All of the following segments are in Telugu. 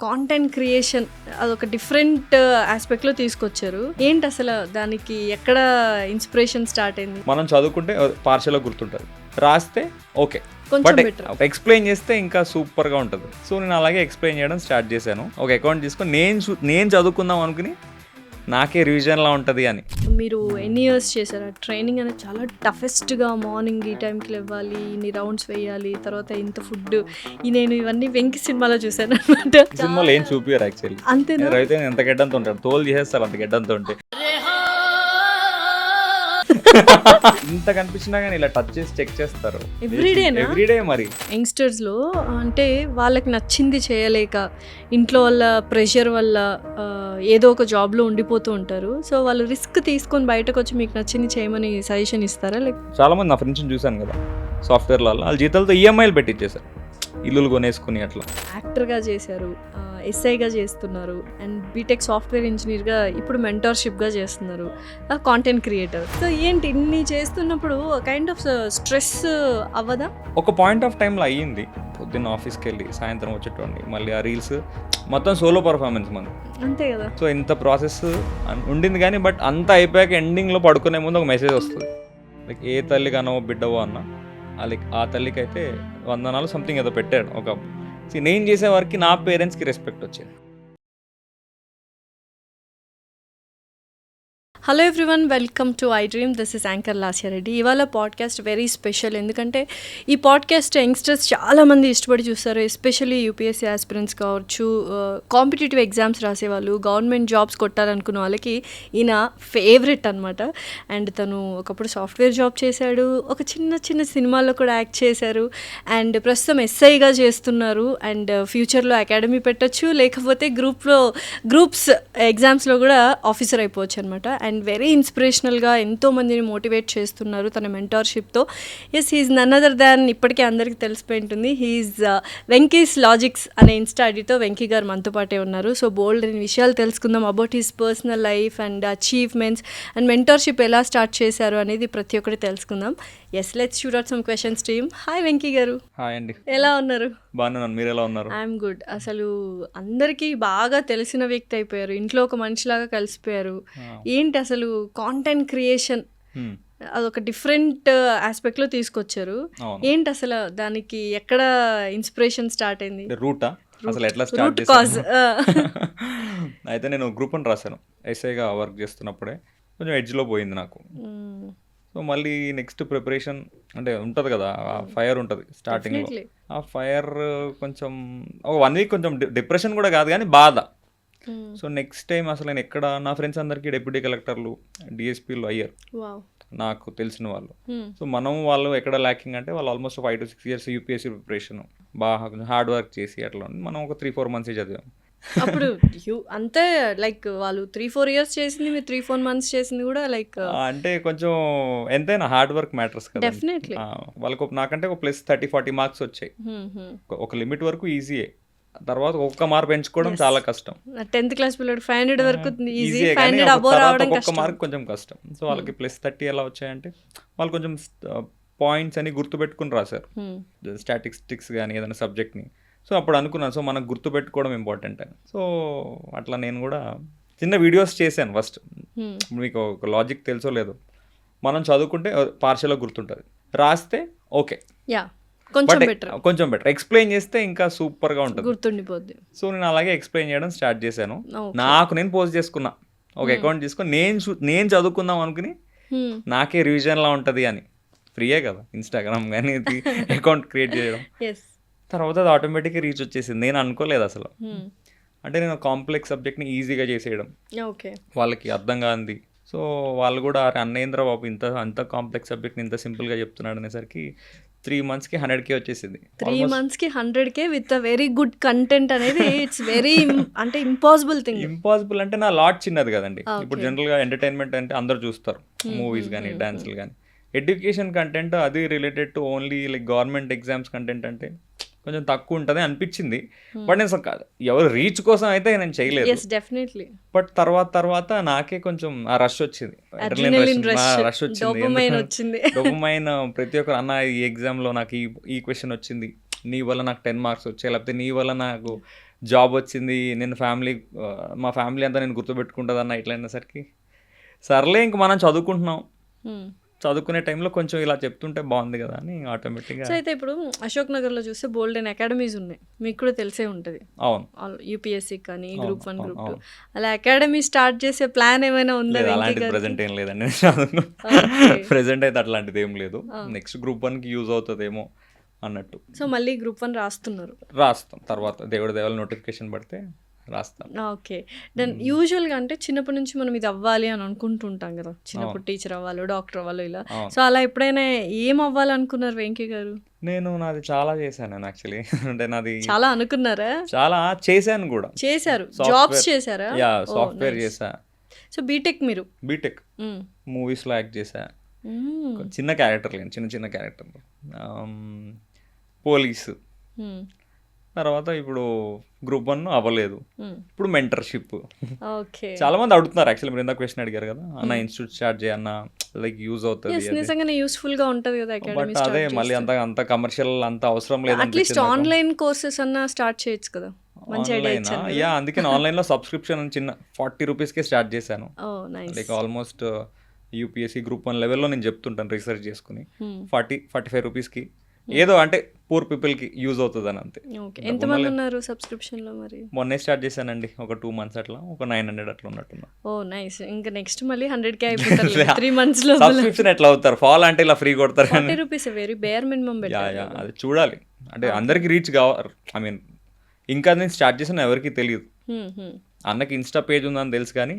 కాంటెంట్ క్రియేషన్ అదొక డిఫరెంట్ ఆస్పెక్ట్లో తీసుకొచ్చారు. ఏంటి అసలు దానికి ఎక్కడ ఇన్స్పిరేషన్ స్టార్ట్ అయింది? మనం చదువుకుంటే పార్షియల్గా గుర్తుంటుంది, రాస్తే ఓకే, కొంచెం బట్ బెటర్. ఎక్స్ప్లెయిన్ చేస్తే ఇంకా సూపర్గా ఉంటుంది. సో నేను అలాగే ఎక్స్ప్లెయిన్ చేయడం స్టార్ట్ చేశాను. ఒక అకౌంట్ తీసుకొని నేను చదువుకుందాం అనుకుని నాకే రివిజన్లా ఉంటుంది అని. మీరు ఎన్ని ఇయర్స్ చేశారు ట్రైనింగ్ అనేది? చాలా టఫెస్ట్గా మార్నింగ్ ఈ టైంకి లేవాలి, ఇన్ని రౌండ్స్ వేయాలి, తర్వాత ఇంత ఫుడ్. నేను ఇవన్నీ వెంకి సినిమాలో చూశాను అనమాట. సినిమాలో ఏం చూపియారు యాక్చువల్లీ. అంతేనా? రైతే ఎంత గడ్డంతో ఉంటాడు, తోలు చేసేస్తారు అంత గడ్డంతో ఉంటే. ఇంత కనిపించినా కానీ ఇలా టచ్ చేసి చెక్ చేస్తారు ఎవ్రీడే. మరి యంగ్స్టర్స్లో అంటే వాళ్ళకి నచ్చింది చేయలేక ఇంట్లో వాళ్ళ ప్రెషర్ వల్ల ఏదో ఒక జాబ్లో ఉండిపోతూ ఉంటారు. సో వాళ్ళు రిస్క్ తీసుకొని బయటకు వచ్చి మీకు నచ్చింది చేయమని సజెషన్ ఇస్తారా? లైక్ చాలా మంది నా ఫ్రెండ్స్ని చూశాను కదా సాఫ్ట్వేర్ వాళ్ళ జీతాలతో ఈఎంఐలు పెట్టించేశారు, ఇల్లులు కొనేసుకుని. అట్లా యాక్టర్గా చేశారు, ఎస్ఐగా చేస్తున్నారు, అండ్ బీటెక్ సాఫ్ట్వేర్ ఇంజనీర్గా, ఇప్పుడు మెంటర్షిప్గా చేస్తున్నారు, కాంటెంట్ క్రియేటర్. సో ఏంటి ఇన్ని చేస్తున్నప్పుడు కైండ్ ఆఫ్ స్ట్రెస్ అవ్వదా? ఒక పాయింట్ ఆఫ్ టైంలో అయ్యింది. పొద్దున్న ఆఫీస్కి వెళ్ళి సాయంత్రం వచ్చేటోండి, మళ్ళీ ఆ రీల్స్ మొత్తం సోలో పర్ఫార్మెన్స్ మనం. అంతే కదా. సో ఇంత ప్రాసెస్ ఉండింది కానీ, బట్ అంతా అయిపోయాక ఎండింగ్లో పడుకునే ముందు ఒక మెసేజ్ వస్తుంది, లైక్ ఏ తల్లి కనవో బిడ్డవో అన్న, లైక్ ఆ తల్లికి అయితే వందనాలు సంథింగ్ ఏదో పెట్టాడు. ఒక నేను చేసే వారికి నా పేరెంట్స్కి రెస్పెక్ట్ వచ్చేది. Hello everyone, welcome to I dream. This is anchor Lasya Reddy. ఇవాళ పాడ్కాస్ట్ వెరీ స్పెషల్, ఎందుకంటే ఈ పాడ్కాస్ట్ యంగ్స్టర్స్ చాలామంది ఇష్టపడి చూస్తారు. ఎస్పెషల్లీ యూపీఎస్సీ ఆస్పిరెంట్స్ కావచ్చు, కాంపిటేటివ్ ఎగ్జామ్స్ రాసేవాళ్ళు, గవర్నమెంట్ జాబ్స్ కొట్టాలనుకున్న వాళ్ళకి ఈయన ఫేవరెట్ అనమాట. అండ్ తను ఒకప్పుడు సాఫ్ట్వేర్ జాబ్ చేశాడు, ఒక చిన్న సినిమాల్లో కూడా యాక్ట్ చేశారు, అండ్ ప్రస్తుతం ఎస్ఐగా చేస్తున్నారు, అండ్ ఫ్యూచర్లో అకాడమీ పెట్టచ్చు, లేకపోతే గ్రూప్స్ ఎగ్జామ్స్లో కూడా ఆఫీసర్ అయిపోవచ్చు అనమాట. అండ్ వెరీ ఇన్స్పిరేషనల్గా ఎంతోమందిని మోటివేట్ చేస్తున్నారు తన మెంటార్షిప్తో. Yes, he's none other than, ఇప్పటికే అందరికీ తెలిసిపోయి ఉంటుంది, హీఈస్ వెంకీస్ లాజిక్స్ అనే ఇన్స్టా ఐడితో వెంకీ గారు మనతో పాటే ఉన్నారు. సో బోల్డ్ అనే విషయాలు తెలుసుకుందాం about his personal life and achievements and mentorship ఎలా స్టార్ట్ చేశారు అనేది ప్రతి ఒక్కటి తెలుసుకుందాం. Yes, let's shoot out some questions to him. Hi Venky గారు. హాయ్ అండి. ఎలా ఉన్నారు? బాగున్నాను, మీరు ఎలా ఉన్నారు? I'm good. అసలు అందరికీ బాగా తెలిసిన వ్యక్తి అయిపోయారు, ఇంట్లో ఒక మనిషిలాగా కలిసిపోయారు. ఏంటి అసలు కాంటెంట్ క్రియేషన్ అదొక డిఫరెంట్ ఆస్పెక్ట్లో తీసుకొచ్చారు. ఏంటి అసలు దానికి ఎక్కడ ఇన్స్పిరేషన్ స్టార్ట్ అయింది? రూటా అసలు ఎట్లా స్టార్ట్ కాజ్? అయితే నేను గ్రూప్ అని రాశాను, ఎస్ఐగా వర్క్ చేస్తున్నప్పుడే కొంచెం ఎడ్జ్లో పోయింది నాకు. సో మళ్ళీ నెక్స్ట్ ప్రిపరేషన్ అంటే ఉంటుంది కదా, ఆ ఫైర్ ఉంటుంది స్టార్టింగ్లో. ఆ ఫైర్ కొంచెం ఒక 1 వీక్ కొంచెం డిప్రెషన్ కూడా కాదు కానీ బాధ. సో నెక్స్ట్ టైం అసలు నేను ఎక్కడ, నా ఫ్రెండ్స్ అందరికీ డిప్యూటీ కలెక్టర్లు, డిఎస్పీలు అయ్యారు నాకు తెలిసిన వాళ్ళు. సో వాళ్ళు ఎక్కడ ల్యాకింగ్ అంటే వాళ్ళు almost 5 to 6 years UPSC preparation బాగా కొంచెం హార్డ్ వర్క్ చేసి అట్లా మనం ఒక 3-4 months చదివాం. అప్పుడు అంతే, లైక్ వాళ్ళు 3-4 years చేసింది, మీరు 3-4 months చేసింది కూడా లైక్ అంటే కొంచెం ఎంతైనా హార్డ్ వర్క్ మ్యాటర్స్ కదా. డెఫినెట్లీ వాళ్ళకు నాకంటే ఒక +30-40 marks వచ్చాయి. ఒక లిమిట్ వరకు ఈజీయే, తర్వాత ఒక్క మార్క్ పెంచుకోవడం చాలా కష్టం. 10th class పిల్లడు 500 వరకు ఈజీ, ఈజీయే కానీ 500 అబోవ్ రావడం ఒక్క కష్టం. మార్క్ కొంచెం కష్టం. సో వాళ్ళకి +30 ఎలా వచ్చాయంటే వాళ్ళు కొంచెం పాయింట్స్ అని గుర్తుపెట్టుకుని రాశారు, స్టాటిస్టిక్స్ కానీ ఏదైనా సబ్జెక్ట్ని. సో అప్పుడు అనుకున్నాను, సో మనకు గుర్తుపెట్టుకోవడం ఇంపార్టెంట్ అని. సో అట్లా నేను కూడా చిన్న వీడియోస్ చేశాను ఫస్ట్. మీకు ఒక లాజిక్ తెలుసో లేదో, మనం చదువుకుంటే పార్షియల్గా గుర్తుంటుంది, రాస్తే ఓకే, కొంచెం బెటర్ ఎక్స్ప్లెయిన్ చేస్తే ఇంకా సూపర్గా ఉంటుంది, గుర్తుండిపోద్ది. సో నేను అలాగే ఎక్స్ప్లెయిన్ చేయడం స్టార్ట్ చేశాను. నేను పోస్ట్ చేసుకున్నా, ఒక అకౌంట్ తీసుకొని నేను చదువుకుందాం అనుకుని నాకే రివిజన్లా ఉంటుంది అని. ఫ్రీయే కదా ఇన్స్టాగ్రామ్ కానీ అకౌంట్ క్రియేట్ చేయడం. తర్వాత అది ఆటోమేటిక్గా రీచ్ వచ్చేసింది. నేను అనుకోలేదు అసలు, అంటే నేను కాంప్లెక్స్ సబ్జెక్ట్ని ఈజీగా చేసేయడం, వాళ్ళకి అర్థం కాంది. సో వాళ్ళు కూడా అన్నేంద్ర బాబు అంత కాంప్లెక్స్ సబ్జెక్ట్ని ఇంత సింపుల్గా చెప్తున్నాడు అనేసరికి 3 monthsకి 100K వచ్చేసింది. 3 monthsకి 100K with very good content అనేది ఇట్స్ వెరీ అంటే ఇంపాసిబుల్ అంటే నా లాట్ చిన్నది కదండి. ఇప్పుడు జనరల్గా ఎంటర్టైన్మెంట్ అంటే అందరు చూస్తారు, మూవీస్ కానీ డాన్సులు కానీ. ఎడ్యుకేషన్ కంటెంట్ అది related to only like government exams content అంటే కొంచెం తక్కువ ఉంటుంది అనిపించింది. బట్ నేను ఎవరు రీచ్ కోసం అయితే నేను చేయలేదు. బట్ తర్వాత నాకే కొంచెం ఆ రష్ వచ్చింది, రష్ వచ్చింది. డోపమైన్ ప్రతి ఒక్కరు అన్న ఈ ఎగ్జామ్లో నాకు ఈ క్వశ్చన్ వచ్చింది, నీ వల్ల నాకు 10 marks వచ్చాయి, లేకపోతే నీ వల్ల నాకు జాబ్ వచ్చింది, నేను మా ఫ్యామిలీ అంతా నేను గుర్తుపెట్టుకుంటుందన్న ఇట్లా అయినసరికి సర్లే ఇంక మనం చదువుకుంటున్నాం, చదువుకునే టైంలో కొంచెం ఇలా చెప్తుంటే బాగుంది కదా అని ఆటోమేటిక్గా. సో అయితే ఇప్పుడు అశోక్ నగర్లో చూస్తే బోల్డ్ అండ్ అకాడమీస్ ఉన్నాయి, మీకు కూడా తెలిసే ఉంటుంది. అవును, యూపీఎస్సీ కానీ గ్రూప్ 1 గ్రూప్ 2 అలా అకాడమీ స్టార్ట్ చేసే ప్లాన్ ఏమైనా ఉందా? అలాంటిది ప్రెజెంట్ ఏం లేదండి. ప్రెజెంట్ అయితే అట్లాంటిది ఏం లేదు. నెక్స్ట్ గ్రూప్ 1కి యూజ్ అవుతుందేమో అన్నట్టు. సో మళ్ళీ గ్రూప్ 1 రాస్తాం తర్వాత దేవుడి దేవాల నోటిఫికేషన్ పడితే రాస్తాం. ఓకే. దెన్ యూజువల్గా అంటే చిన్నప్పటి నుంచి మనం ఇది అవ్వాలి అని అనుకుంటుంటాం కదా, చిన్నప్పుడు టీచర్ అవ్వాలి, డాక్టర్ అవ్వాలి ఇలా. సో అలా ఎప్పుడైనా ఏం అవ్వాలనుకున్నారు వెంకీ గారు? నాది చాలా చేశాను యాక్చువల్లీ. అంటే నాది చాలా అనుకున్నారా? చాలా చేశాను కూడా. చేశారు, జాబ్స్ చేశారా? సాఫ్ట్వేర్ చేశా. సో బీటెక్ మీరు? బీటెక్ మూవీస్లో యాక్ట్ చేశా. చిన్న క్యారెక్టర్లు, చిన్న క్యారెక్టర్లు, పోలీసు. తర్వాత ఇప్పుడు గ్రూప్ 1 అవ్వలేదు, ఇప్పుడు మెంటర్షిప్. చాలా మంది అడుగుతున్నారు యాక్చువల్లీ, మీరు ఇందాక క్వశ్చన్ అడిగారు కదా, అన్న ఇన్స్టిట్యూట్ స్టార్ట్ చేయన్న, లైక్ యూజ్ అవుతుంది. నిజంగానే యూస్ఫుల్ గా ఉంటది కదా అకాడమీ. అదే మళ్ళీ అంత కమర్షియల్ అంత అవసరం లేదు. అట్లీస్ట్ ఆన్లైన్ కోర్సెస్ అన్న స్టార్ట్ చేయొచ్చు కదా. అందుకే ఆన్లైన్ లో సబ్స్క్రిప్షన్ చిన్న 40 రూపీస్కే స్టార్ట్ చేశాను. లైక్ ఆల్మోస్ట్ యూపీఎస్సీ గ్రూప్ 1 లెవెల్లో నేను చెప్తుంటాను రీసెర్చ్ చేసుకుని. 45 రూపీస్కి ఏదో అంటే పూర్ పీపుల్కి యూజ్ అవుతుంది అని అంతే. ఎంతమంది ఉన్నారు సబ్స్క్రిప్షన్లో? మరి మొన్నే స్టార్ట్ చేశానండి, ఒక 2 months అట్లా, ఒక 900 అట్లా ఉన్నట్టున్నా. నైస్. ఇంకా నెక్స్ట్ మళ్ళీ 100K అయిపోతారు 3 months లో. సబ్స్క్రిప్షన్ ఎట్లా అవుతారు? ఫాలో అంటే ఇలా ఫ్రీ కొడతారు. 40 రూపీస్ వెరీ బేర్ మినిమం పెట్టారు. అది చూడాలి, అంటే అందరికి రీచ్ కావాలి. ఐ మీన్ ఇంకా నేను స్టార్ట్ చేసిన ఎవరికి తెలియదు. అన్నకి ఇన్స్టా పేజ్ ఉందని తెలుసు కానీ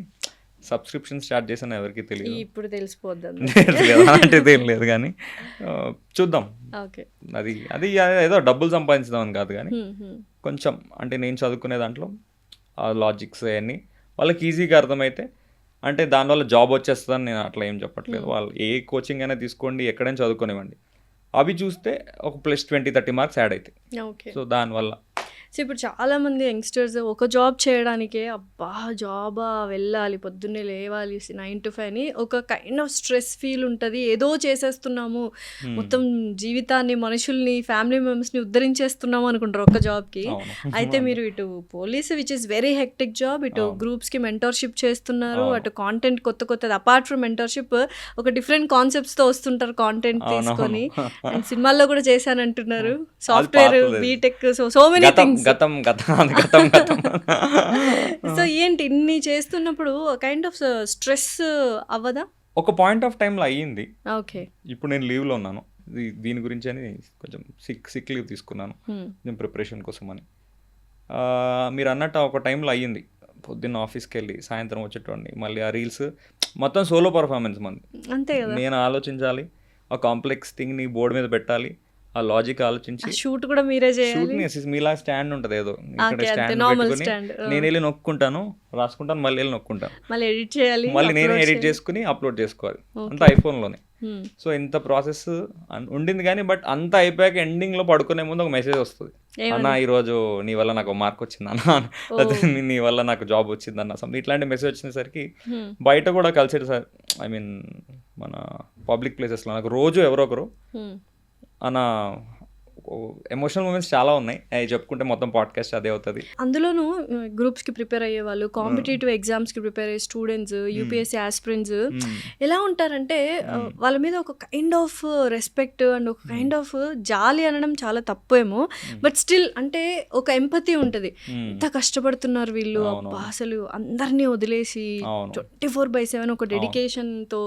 సబ్స్క్రిప్షన్ స్టార్ట్ చేసిన ఎవరికి తెలియదు. ఇప్పుడు తెలిసిపోద్ది అలాంటిది ఏం లేదు కానీ చూద్దాం. అది ఏదో డబ్బులు సంపాదించుదామని కాదు కానీ కొంచెం అంటే నేను చదువుకునే దాంట్లో ఆ లాజిక్స్ అవన్నీ వాళ్ళకి ఈజీగా అర్థమైతే, అంటే దానివల్ల జాబ్ వచ్చేస్తుందని నేను అట్లా ఏం చెప్పట్లేదు. వాళ్ళు ఏ కోచింగ్ అయినా తీసుకోండి, ఎక్కడైనా చదువుకునేవ్వండి, అవి చూస్తే ఒక +20-30 మార్క్స్ యాడ్ అవుతాయి. సో దానివల్ల సో ఇప్పుడు చాలామంది యంగ్స్టర్స్ ఒక జాబ్ చేయడానికే అబ్బా జాబా వెళ్ళాలి, పొద్దున్నే లేవాలి 9 to 5 అని ఒక కైండ్ ఆఫ్ స్ట్రెస్ ఫీల్ ఉంటుంది. ఏదో చేసేస్తున్నాము, మొత్తం జీవితాన్ని, మనుషుల్ని, ఫ్యామిలీ మెంబర్స్ని ఉద్ధరించేస్తున్నాము అనుకుంటారు ఒక జాబ్కి. అయితే మీరు ఇటు police which is very hectic job, ఇటు గ్రూప్స్కి మెంటర్షిప్ చేస్తున్నారు, అటు కాంటెంట్ కొత్తది అపార్ట్ ఫ్రమ్ మెంటర్షిప్ ఒక డిఫరెంట్ కాన్సెప్ట్స్తో వస్తుంటారు కాంటెంట్ తీసుకొని. అండ్ సినిమాల్లో కూడా చేశానంటున్నారు, software, BTech, so many things. So ఏంటి ఇన్ని చేస్తున్నప్పుడు కైండ్ ఆఫ్ స్ట్రెస్ అవ్వదా? ఒక పాయింట్ ఆఫ్ టైంలో అయ్యింది. ఓకే, ఇప్పుడు నేను లీవ్లో ఉన్నాను, దీని గురించి అని కొంచెం సిక్ లీవ్ తీసుకున్నాను నేను ప్రిపరేషన్ కోసం అని. మీరు అన్నట్టు ఒక టైంలో అయ్యింది, పొద్దున్న ఆఫీస్కి వెళ్ళి సాయంత్రం వచ్చేటోండి, మళ్ళీ ఆ రీల్స్ మొత్తం సోలో పర్ఫార్మెన్స్ మంది. అంతే కదా, నేను ఆలోచించాలి, ఆ కాంప్లెక్స్ థింగ్ని బోర్డు మీద పెట్టాలి, ఆ లాజిక్ ఆలోచించి షూట్ కూడా మీరే చేయాలి. మీలా స్టాండ్ ఉంటుంది ఏదో ఇక్కడ స్టాండ్, నేను వెళ్ళి నొక్కుంటాను, రాసుకుంటాను, మళ్ళీ వెళ్ళి నొక్కుంటాను, మళ్ళీ ఎడిట్ చేయాలి, మళ్ళీ నేనే ఎడిట్ చేసుకుని అప్లోడ్ చేసుకోవాలి, అంతా ఐఫోన్లోనే. సో ఇంత ప్రాసెస్ ఉండింది కానీ బట్ అంతా అయిపోయాక ఎండింగ్లో పడుకునే ముందు ఒక మెసేజ్ వస్తుంది, అన్న ఈరోజు నీ వల్ల నాకు మార్క్ వచ్చింది అన్న, నీ వల్ల నాకు జాబ్ వచ్చింది అన్న, సంథింగ్ ఇట్లాంటి మెసేజ్ వచ్చేసరికి బయట కూడా కలిసి, ఐ మీన్ మన పబ్లిక్ ప్లేసెస్లో నాకు రోజు ఎవరో ఒకరు అన్న ఎమోషనల్ మూమెంట్స్ చాలా ఉన్నాయి, అవి చెప్పుకుంటే మొత్తం పాడ్కాస్ట్ అదే అవుతుంది. అందులోనూ గ్రూప్స్కి ప్రిపేర్ అయ్యే వాళ్ళు, కాంపిటేటివ్ ఎగ్జామ్స్కి ప్రిపేర్ అయ్యే స్టూడెంట్స్, యూపీఎస్సీ ఆస్పిరెంట్స్ ఎలా ఉంటారంటే వాళ్ళ మీద ఒక కైండ్ ఆఫ్ రెస్పెక్ట్ అండ్ ఒక కైండ్ ఆఫ్ జాలి అనడం చాలా తప్పేమో, బట్ స్టిల్ అంటే ఒక ఎంపతి ఉంటుంది. ఎంత కష్టపడుతున్నారు వీళ్ళు, అబ్బా అసలు అందరినీ వదిలేసి 24/7 ఒక డెడికేషన్తో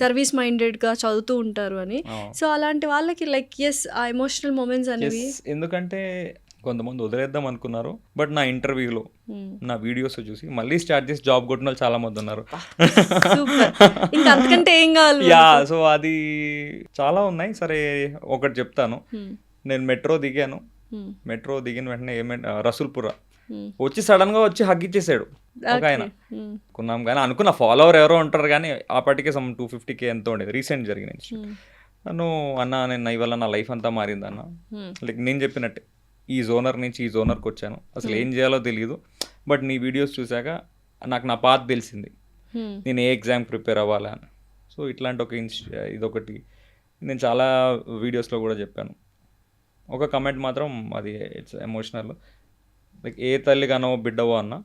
సర్వీస్ మైండెడ్గా చదువుతూ ఉంటారు అని. సో అలాంటి వాళ్ళకి లైక్ ఎస్ ఆ ఎమోషనల్ మూమెంట్స్ అనేవి, ఎందుకంటే కొంతమంది వదిలేద్దాం అనుకున్నారు, బట్ నా ఇంటర్వ్యూలో నా వీడియోస్ చూసి మళ్ళీ స్టార్ట్ చేసి జాబ్ కొట్టిన వాళ్ళు చాలా మంది ఉన్నారు. ఇంకా అంతకంటే ఏం కావాలి. సో అది చాలా ఉన్నాయి. సరే ఒకటి చెప్తాను, నేను మెట్రో దిగాను, మెట్రో దిగిన వెంటనే రసూల్పురా వచ్చి సడన్ గా వచ్చి హగ్ ఇచ్చేసాడు ఒక ఆయన. కొన్నాం కానీ అనుకున్న ఫాలోవర్ ఎవరో ఉంటారు కానీ ఆపాటికే 250K ఎంతో ఉండేది, రీసెంట్ జరిగిన. నన్ను అన్న నేను ఇవాళ నా లైఫ్ అంతా మారిందన్న, లైక్ నేను చెప్పినట్టే ఈ జోనర్ నుంచి ఈ జోనర్కి వచ్చాను, అసలు ఏం చేయాలో తెలియదు, బట్ నీ వీడియోస్ చూసాక నాకు నా పాత్ తెలిసింది, నేను ఏ ఎగ్జామ్ ప్రిపేర్ అవ్వాలా అని. సో ఇట్లాంటి ఒక ఇదొకటి నేను చాలా వీడియోస్లో కూడా చెప్పాను. ఒక కమెంట్ మాత్రం అది ఇట్స్ ఎమోషనల్, లైక్ ఏ తల్లి కనవో బిడ్డవో అన్న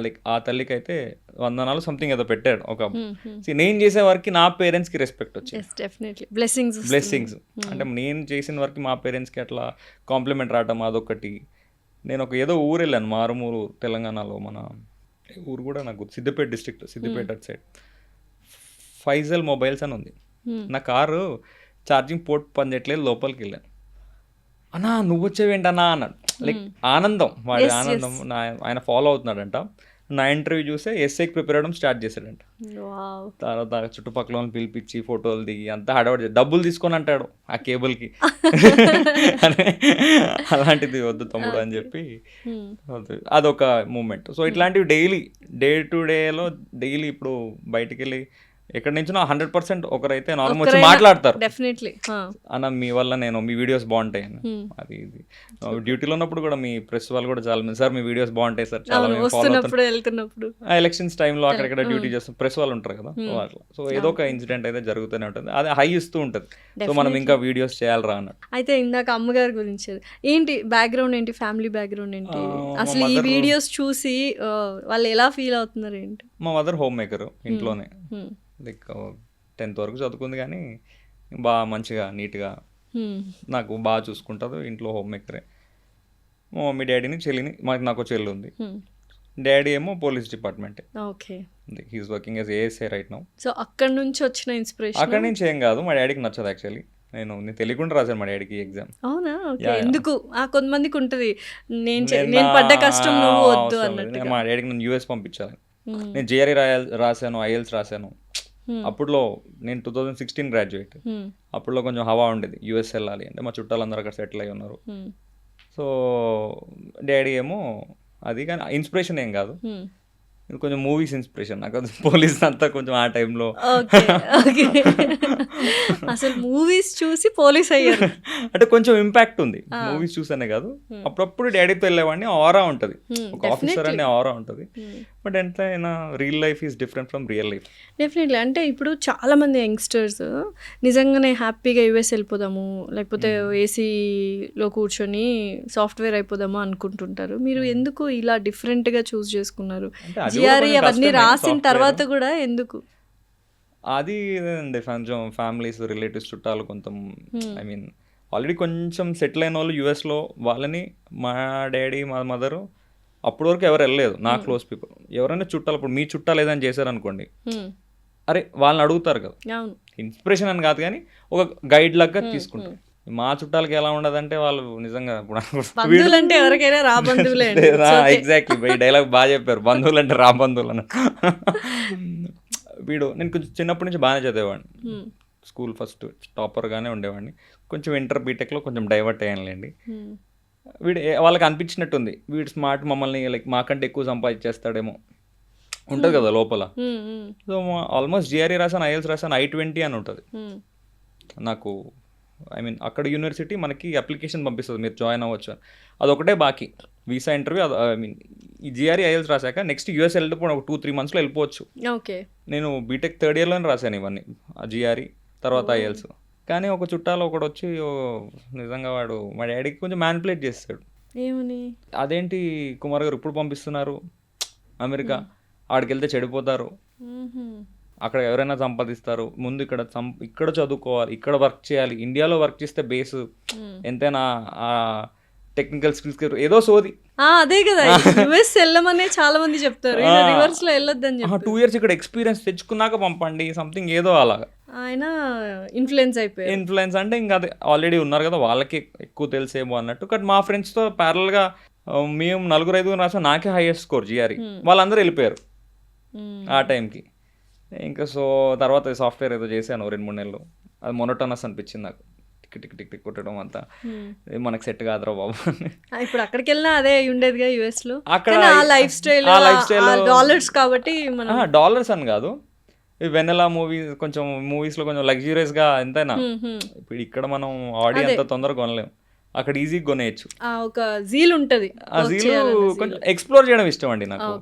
లైక్ ఆ తల్లికి అయితే వందనాలు సంథింగ్ ఏదో పెట్టాడు ఒక. నేను చేసే వరకు నా పేరెంట్స్కి రెస్పెక్ట్ వచ్చింది, డెఫినెట్లీ బ్లెస్సింగ్స్ బ్లెస్సింగ్స్. అంటే నేను చేసిన వరకు మా పేరెంట్స్కి అట్లా కాంప్లిమెంట్ రావటం అదొకటి. నేను ఒక ఏదో ఊరు వెళ్ళాను, మారుమూరు తెలంగాణలో, మన ఊరు కూడా నాకు సిద్దిపేట డిస్ట్రిక్ట్, సిద్దిపేట అటు సైడ్. ఫైజల్ మొబైల్స్ అని ఉంది. నా కారు ఛార్జింగ్ పోర్ట్ పనిచేయట్లేదు, లోపలికి వెళ్ళాను. అన్నా నువ్వు వచ్చేవేంటన్నా అన్నాడు. లైక్ ఆనందం, వాడి ఆనందం. ఆయన ఫాలో అవుతున్నాడంట. నా ఇంటర్వ్యూ చూసే ఎస్ఐకి ప్రిపేర్ అవ్వడం స్టార్ట్ చేశాడంట. తర్వాత చుట్టుపక్కల వాళ్ళని పిలిపించి ఫోటోలు దిగి అంతా హడావడి, డబ్బులు తీసుకొని అంటాడు ఆ కేబుల్కి. అలాంటిది వద్దు తమ్ముడు అని చెప్పి అదొక మూమెంట్. సో ఇట్లాంటివి డైలీ డే టు డేలో డైలీ ఇప్పుడు బయటికి వెళ్ళి ఎక్కడి నుంచో 100% ఒకరైతే నార్మల్ వచ్చి మాట్లాడతారు డెఫినెట్లీ అన్న మీ వల్ల నేను మీ వీడియోస్ బాగుంటాయి అని. అది ఇది డ్యూటీలో ఉన్నప్పుడు కూడా మీ ప్రెస్ వాళ్ళు కూడా చాలా మంది సార్ మీ వీడియోస్ బాగుంటాయి సార్, చాలా వెళ్తున్నప్పుడు ఎలక్షన్స్ టైంలో అక్కడెక్కడ డ్యూటీ చేస్తాం ప్రెస్ వాళ్ళు ఉంటారు కదా, సో అట్లా. సో ఏదో ఒక ఇన్సిడెంట్ అయితే జరుగుతూనే ఉంటుంది, అది హై ఇస్తూ ఉంటుంది. సో మనం ఇంకా వీడియోస్ చేయాలరా అన్నట్టు. అయితే ఇందాక అమ్మగారి గురించి ఏంటి బ్యాక్గ్రౌండ్ ఏంటి, ఫ్యామిలీ బ్యాక్గ్రౌండ్ ఏంటి, అసలు ఈ వీడియోస్ చూసి వాళ్ళు ఎలా ఫీల్ అవుతున్నారు ఏంటి? మా మదర్ హోమ్ మేకర్, ఇంట్లోనే లైక్ 10th వరకు చదువుకుంది కానీ బాగా మంచిగా నీట్గా నాకు బాగా చూసుకుంటుంది, ఇంట్లో హోమ్ మేకరే. మా మమ్మీ డాడీని చెల్లిని, నాకు చెల్లి ఉంది. డాడీ ఏమో police department, okay, he is working as ASI right now. So అక్కడ నుంచి వచ్చిన ఇన్స్పిరేషన్? అక్కడ నుంచి ఏం కాదు, మా డాడీకి నచ్చదు యాక్చువల్లీ. నేను తెలియకుండా రాశాను మా డాడీకి ఎగ్జామ్. అవునా? ఎందుకు? కొంతమందికి ఉంటుంది నేను పడ్డ కష్టం నువ్వు వద్దు అన్నట్టు. మా డాడీకి నన్ను యూఎస్ పంపించాలి. నేను జేఆర్ఈ రాశాను, ఐఎల్స్ రాశాను. అప్పుడులో నేను 2016 గ్రాడ్యుయేట్. అప్పుడులో కొంచెం హవా ఉండేది యూఎస్ వెళ్ళాలి అంటే, మా చుట్టాలందరూ అక్కడ సెటిల్ అయి ఉన్నారు. సో డాడీ ఏమో అది, కానీ ఇన్స్పిరేషన్ ఏం కాదు, కొంచెం మూవీస్ ఇన్స్పిరేషన్ నాకు. పోలీస్ అంతా కొంచెం ఆ టైంలో అసలు మూవీస్ చూసి పోలీస్ అయ్యారు అంటే కొంచెం ఇంపాక్ట్ ఉంది. మూవీస్ చూసానే కాదు, అప్పుడప్పుడు డాడీతో వెళ్ళేవాడిని. ఆరా ఉంటుంది, ఒక ఆఫీసర్ అనే ఆరా ఉంటుంది. బట్ ఎంతైనా real life is different from real life. Definitely. అంటే ఇప్పుడు చాలామంది యంగ్స్టర్స్ నిజంగానే హ్యాపీగా యూఎస్ వెళ్ళిపోదాము, లేకపోతే ఏసీలో కూర్చొని సాఫ్ట్వేర్ అయిపోదాము అనుకుంటుంటారు. మీరు ఎందుకు ఇలా డిఫరెంట్గా చూస్ చేసుకున్నారు? జిఆర్ఈ అవన్నీ రాసిన తర్వాత కూడా ఎందుకు? అది కొంచెం ఫ్యామిలీస్, రిలేటివ్స్, చుట్టాలు కొంచెం ఐ మీన్ ఆల్రెడీ కొంచెం సెటిల్ అయిన వాళ్ళు యూఎస్లో, వాళ్ళని మా డాడీ మా మదరు అప్పటి వరకు ఎవరు వెళ్ళలేదు. నా క్లోజ్ పీపుల్ ఎవరైనా చుట్టాలు, ఇప్పుడు మీ చుట్టాలు ఏదైనా చేశారనుకోండి, అరే వాళ్ళని అడుగుతారు కదా, ఇన్స్పిరేషన్ అని కాదు కానీ ఒక గైడ్ లాగా తీసుకుంటారు. మా చుట్టాలకి ఎలా ఉండదంటే వాళ్ళు నిజంగా అంటే ఎవరికైనా రా బంధువులే. ఎగ్జాక్ట్లీ, ఈ డైలాగ్ బాగా చెప్పారు, బంధువులు అంటే రా బంధువులు అని. వీడు నేను కొంచెం చిన్నప్పటి నుంచి బాగానే చదివేవాడిని, స్కూల్ ఫస్ట్ టాపర్గానే ఉండేవాడిని. కొంచెం ఇంటర్ బీటెక్లో కొంచెం డైవర్ట్ అయ్యానులేండి. వీడు వాళ్ళకి అనిపించినట్టుంది వీడు స్మార్ట్, మమ్మల్ని లైక్ మాకంటే ఎక్కువ సంపాదించేస్తాడేమో ఉంటుంది కదా లోపల. సో ఆల్మోస్ట్ జిఆర్ఈ రాసాను, ఐఎల్స్ రాసాను, I-20 అని ఉంటుంది నాకు. ఐ మీన్ అక్కడ యూనివర్సిటీ మనకి అప్లికేషన్ పంపిస్తుంది, మీరు జాయిన్ అవ్వచ్చు అని. అదొకటే బాకీ, వీసా ఇంటర్వ్యూ. ఐ మీన్ ఈ జిఆర్ఈ ఐఎల్స్ రాశాక నెక్స్ట్ యూఎస్ వెళ్ళిపోవడం ఒక 2-3 మంత్స్లో వెళ్ళిపోవచ్చు. ఓకే, నేను బీటెక్ 3rd ఇయర్లోనే రాశాను ఇవన్నీ, జిఆర్ఈ తర్వాత ఐఎల్స్. కానీ ఒక చుట్టాలు ఒకడు వచ్చి నిజంగా వాడు మా డాడీకి కొంచెం మ్యానిపులేట్ చేస్తాడు. ఏమని? అదేంటి కుమార్ గారు ఇప్పుడు పంపిస్తున్నారు అమెరికా, ఆడికి వెళ్తే చెడిపోతారు, అక్కడ ఎవరైనా సంపాదిస్తారు, ముందు ఇక్కడ చదువుకోవాలి, ఇక్కడ వర్క్ చేయాలి, ఇండియాలో వర్క్ చేస్తే బేస్ ఎంతైనా టెక్నికల్ స్కిల్స్ ఏదో సోది. అదే కదా, యుఎస్ వెళ్ళమనే చాలా మంది చెప్తారు, రివర్స్ లో వెళ్ళొద్దని చెప్పి. 2 years ఇక్కడ ఎక్స్పీరియన్స్ తెచ్చుకున్నాక పంపండి సంథింగ్ ఏదో అలాగా. ఆయన ఇన్ఫ్లుయెన్స్ అయిపోయారు. ఇన్ఫ్లుయెన్స్ అంటే ఇంకా అదే ఆల్రెడీ ఉన్నారు కదా వాళ్ళకి ఎక్కువ తెలిసేమో అన్నట్టు. బట్ మా ఫ్రెండ్స్తో ప్యారల్గా మేము 4-5 రాసాం, నాకే హైయెస్ట్ స్కోర్ జిఆర్ఈ, వాళ్ళందరూ వెళ్ళిపోయారు ఆ టైంకి. ఇంకా సో తర్వాత సాఫ్ట్వేర్ ఏదో చేశాను 2-3 నెలలు. అది మొనోటోనస్ అనిపించింది నాకు, టిక్ టిక్ టిక్ కొట్టడం అంతా మనకు సెట్ కాదురా బాబు. ఇప్పుడు అక్కడికి వెళ్ళినా అదే ఉండేదిగా యుఎస్ లో, అక్కడ లైఫ్ స్టైల్ డాలర్స్ కాబట్టి. డాలర్స్ అని కాదు, వెనెలా కొంచెం మూవీస్ లో కొంచెం లగ్జూరియస్ గా ఎంతైనా. ఇప్పుడు ఇక్కడ మనం ఆడి అంత తొందరగా కొనలేము, అక్కడ ఈజీగా కొనేయచ్చు. ఒక జీల్ ఉంటుంది, ఆ జీల్ కొంచెం ఎక్స్ప్లోర్ చేయడం ఇష్టం అండి నాకు.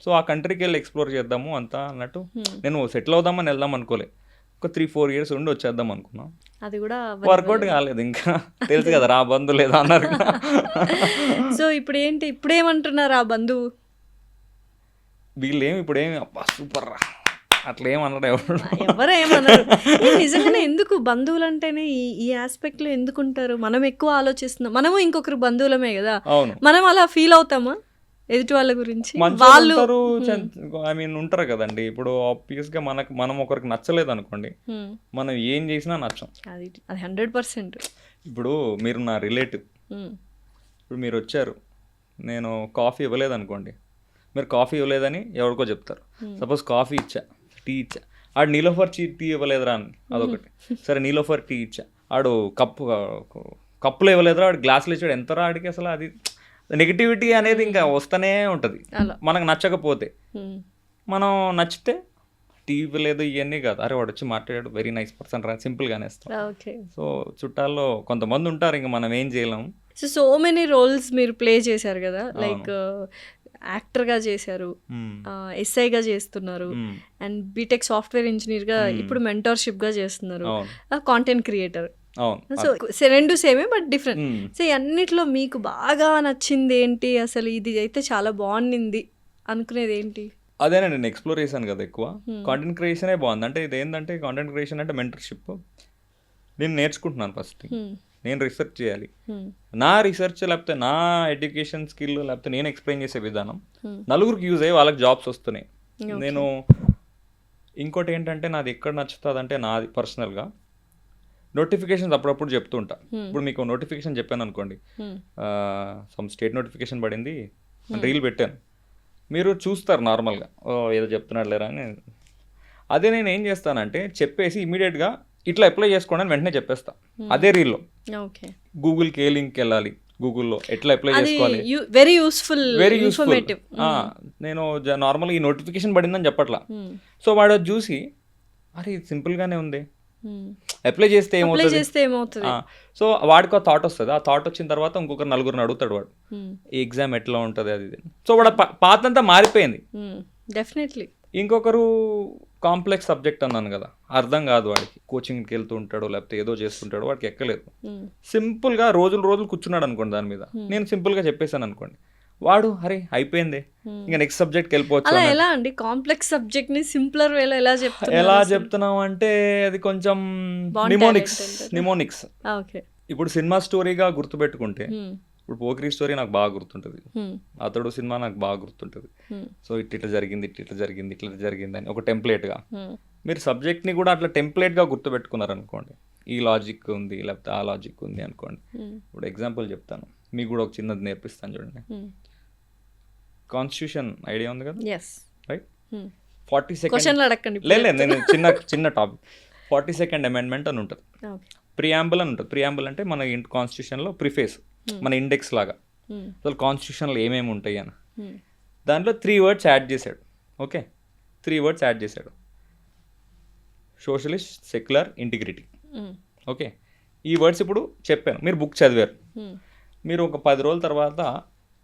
సో ఆ కంట్రీకి వెళ్ళి ఎక్స్ప్లోర్ చేద్దాము అంతా అన్నట్టు. నేను సెటిల్ అవుదామని వెళ్దాం అనుకోలే, ఒక 3-4 years ఉండి వచ్చేద్దాం అనుకున్నాం. అది కూడా వర్కౌట్ కాలేదు ఇంకా. తెలుసు కదా రా బంధు లేదా అన్నారు. సో ఇప్పుడు ఏంటి, ఇప్పుడేమంటున్నారు ఆ బంధువు? వీళ్ళేమి ఇప్పుడేమి అబ్బా సూపర్ రా అట్లా ఏమన్నాడు ఎవరేమన్నారు? నిజంగానే ఎందుకు బంధువులు అంటేనే ఈ ఆస్పెక్ట్ లో ఎందుకు ఉంటారు? మనం ఎక్కువ ఆలోచిస్తున్నాం, మనము ఇంకొకరు బంధువులమే కదా, అవును మనం అలా ఫీల్ అవుతామా ఎదుటి వాళ్ళ గురించి? వాళ్ళు ఐ మీన్ ఉంటారు కదండి. ఇప్పుడు ఆబ్వియస్ గా మనం ఒకరికి నచ్చలేదు అనుకోండి, మనం ఏం చేసినా నచ్చం. అది 100%. ఇప్పుడు మీరు నా రిలేటివ్, ఇప్పుడు మీరు వచ్చారు, నేను కాఫీ ఇవ్వలేదు అనుకోండి, మీరు కాఫీ ఇవ్వలేదని ఎవరికో చెప్తారు. సపోజ్ కాఫీ ఇచ్చా, టీ ఇచ్చా, ఆడు నీలోఫర్ టీ ఇవ్వలేదురా అని అదొకటి. సరే నీలోఫర్ టీ ఇచ్చా, ఆడు కప్పులో ఇవ్వలేదురా, ఆడు గ్లాసులు ఇచ్చాడు, ఎంతరా ఆడికి అసలు. అది నెగిటివిటీ అనేది ఇంకా వస్తూనే ఉంటుంది మనకు నచ్చకపోతే. మనం నచ్చితే టీ ఇవ్వలేదు ఇవన్నీ కాదు, అరే వాడు వచ్చి మాట్లాడాడు వెరీ నైస్ పర్సన్ రా, సింపుల్గానే ఇస్తాం. సో చుట్టాల్లో కొంతమంది ఉంటారు, ఇంకా మనం ఏం చేయలేము. సో మెనీ రోల్స్ మీరు ప్లే చేశారు కదా, లైక్ యాక్టర్గా చేశారు, ఎస్ఐగా చేస్తున్నారు, అండ్ బీటెక్ సాఫ్ట్వేర్ ఇంజనీర్గా, ఇప్పుడు మెంటర్షిప్గా చేస్తున్నారు, కాంటెంట్ క్రియేటర్. సో రెండు సేమే బట్ డిఫరెంట్. సో అన్నిట్లో మీకు బాగా నచ్చింది ఏంటి అసలు? ఇది అయితే చాలా బాగుంది అనుకునేది ఏంటి? అదేనండి, నేను ఎక్స్ప్లోర్ చేశాను కదా ఎక్కువ. కాంటెంట్ క్రియేషనే బాగుంది. అంటే ఇది ఏంటంటే కాంటెంట్ క్రియేషన్ అంటే మెంటర్షిప్. నేను నేర్చుకుంటున్నాను ఫస్ట్, నేను రీసెర్చ్ చేయాలి. నా రీసెర్చ్ లేకపోతే నా ఎడ్యుకేషన్ స్కిల్ లేకపోతే నేను ఎక్స్ప్లెయిన్ చేసే విధానం నలుగురికి యూజ్ అయ్యి వాళ్ళకి జాబ్స్ వస్తున్నాయి. నేను ఇంకోటి ఏంటంటే నాది ఎక్కడ నచ్చుతుంది అంటే, నాది పర్సనల్గా నోటిఫికేషన్స్ అప్పుడప్పుడు చెప్తుంటా. ఇప్పుడు మీకు నోటిఫికేషన్ చెప్పాను అనుకోండి, సమ్ స్టేట్ నోటిఫికేషన్ పడింది, రీల్ పెట్టాను, మీరు చూస్తారు నార్మల్గా ఏదో చెప్తున్నాడు లేరా అని. అదే నేను ఏం చేస్తానంటే చెప్పేసి ఇమీడియట్గా ఇట్లా అప్లై చేసుకోండి అని వెంటనే చెప్పేస్తా అదే రీల్లో. గూగుల్కి ఏ లింక్ వెళ్ళాలి, గూగుల్లో ఎట్లా అప్లై చేసుకోవాలి, వెరీ యూస్ఫుల్. నేను నార్మల్గా ఈ నోటిఫికేషన్ పడిందని చెప్పట్లా. సో వాడు చూసి అరే ఇది సింపుల్గానే ఉంది, అప్లై చేస్తే ఏమవుతుంది. సో వాడికి ఆ థాట్ వస్తుంది. ఆ థాట్ వచ్చిన తర్వాత ఇంకొకరు నలుగురిని అడుగుతాడు వాడు, ఈ ఎగ్జామ్ ఎట్లా ఉంటుంది అది. సో వాడు పాత అంతా మారిపోయింది. డెఫినెట్లీ. ఇంకొకరు కాంప్లెక్స్ సబ్జెక్ట్ అన్నాను కదా, అర్థం కాదు వాడికి, కోచింగ్కి వెళ్తూ ఉంటాడు లేకపోతే ఏదో చేస్తుంటాడు, వాడికి ఎక్కలేదు. సింపుల్గా రోజులు కూర్చున్నాడు అనుకోండి దాని మీద, నేను సింపుల్గా చెప్పేశాను అనుకోండి, వాడు అరే అయిపోయింది ఇంకా నెక్స్ట్ సబ్జెక్ట్కి వెళ్ళిపోవచ్చు. ఎలా అండి కాంప్లెక్స్ సబ్జెక్ట్ ని సింప్లర్ వేలో ఎలా చెప్తున్నాం అంటే, అది కొంచెం నిమోనిక్స్. ఇప్పుడు సినిమా స్టోరీగా గుర్తుపెట్టుకుంటే, ఇప్పుడు పోకిరి స్టోరీ నాకు బాగా గుర్తుంటుంది, అతడు సినిమా నాకు బాగా గుర్తుంటుంది. సో ఇట్లా జరిగింది అని ఒక టెంప్లెట్గా. మీరు సబ్జెక్ట్ని కూడా అట్లా టెంప్లెట్గా గుర్తుపెట్టుకున్నారనుకోండి, ఈ లాజిక్ ఉంది లేకపోతే ఆ లాజిక్ ఉంది అనుకోండి. ఇప్పుడు ఎగ్జాంపుల్ చెప్తాను, మీకు కూడా ఒక చిన్నది నేర్పిస్తాను చూడండి. కాన్స్టిట్యూషన్ ఐడియా ఉంది కదా, రైట్? 42nd లేదు, నేను చిన్న టాపిక్. 42nd అమెండ్మెంట్ అని ఉంటుంది, ప్రియాంబుల్ అని ఉంటుంది. ప్రియాంబుల్ అంటే మన కాన్స్టిట్యూషన్లో ప్రిఫేస్, మన ఇండెక్స్ లాగా. అసలు కాన్స్టిట్యూషన్లో ఏమేమి ఉంటాయి అని దాంట్లో 3 words యాడ్ చేశాడు. ఓకే, 3 words యాడ్ చేశాడు, సోషలిస్ట్, సెక్యులర్, ఇంటిగ్రిటీ. ఓకే, ఈ వర్డ్స్ ఇప్పుడు చెప్పాను, మీరు బుక్ చదివారు, మీరు ఒక 10 రోజుల తర్వాత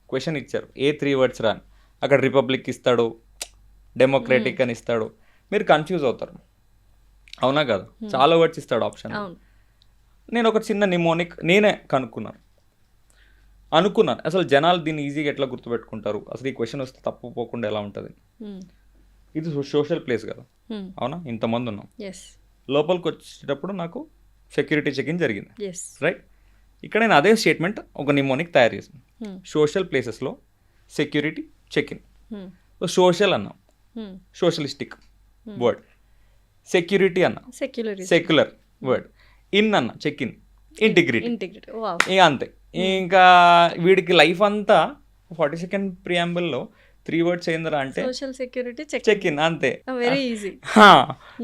క్వశ్చన్ ఇచ్చారు, ఏ 3 words రా అని. అక్కడ రిపబ్లిక్ ఇస్తాడు, డెమోక్రటిక్ అని ఇస్తాడు, మీరు కన్ఫ్యూజ్ అవుతారు, అవునా కదా? చాలా వర్డ్స్ ఇస్తాడు ఆప్షన్. నేను ఒక చిన్న నిమోనిక్ నేనే అనుకున్నాను అసలు జనాలు దీన్ని ఈజీగా ఎట్లా గుర్తుపెట్టుకుంటారు, అసలు ఈ క్వశ్చన్ వస్తే తప్పుపోకుండా ఎలా ఉంటుంది. ఇది సోషల్ ప్లేస్ కదా, అవునా? ఇంతమంది ఉన్నాం, లోపలికి వచ్చేటప్పుడు నాకు సెక్యూరిటీ చెకింగ్ జరిగింది, రైట్? ఇక్కడ నేను అదే స్టేట్మెంట్ ఒక నిమోనిక్ తయారు చేసాను. సోషల్ ప్లేసెస్లో సెక్యూరిటీ చెకిన్. సో సోషల్ అన్నాం, సోషలిస్టిక్ వర్డ్. సెక్యూరిటీ అన్నా, సెక్యులర్ వర్డ్. ఇన్ అన్న, చెకిన్. ఇంటిగ్రిటీ. ఇక అంతే. ఇంకా వీడికి లైఫ్ అంతా 42nd ప్రియాంబుల్లో 3 words ఏందిరా అంటే సోషల్ సెక్యూరిటీ చెక్ ఇన్, అంతే. Very easy.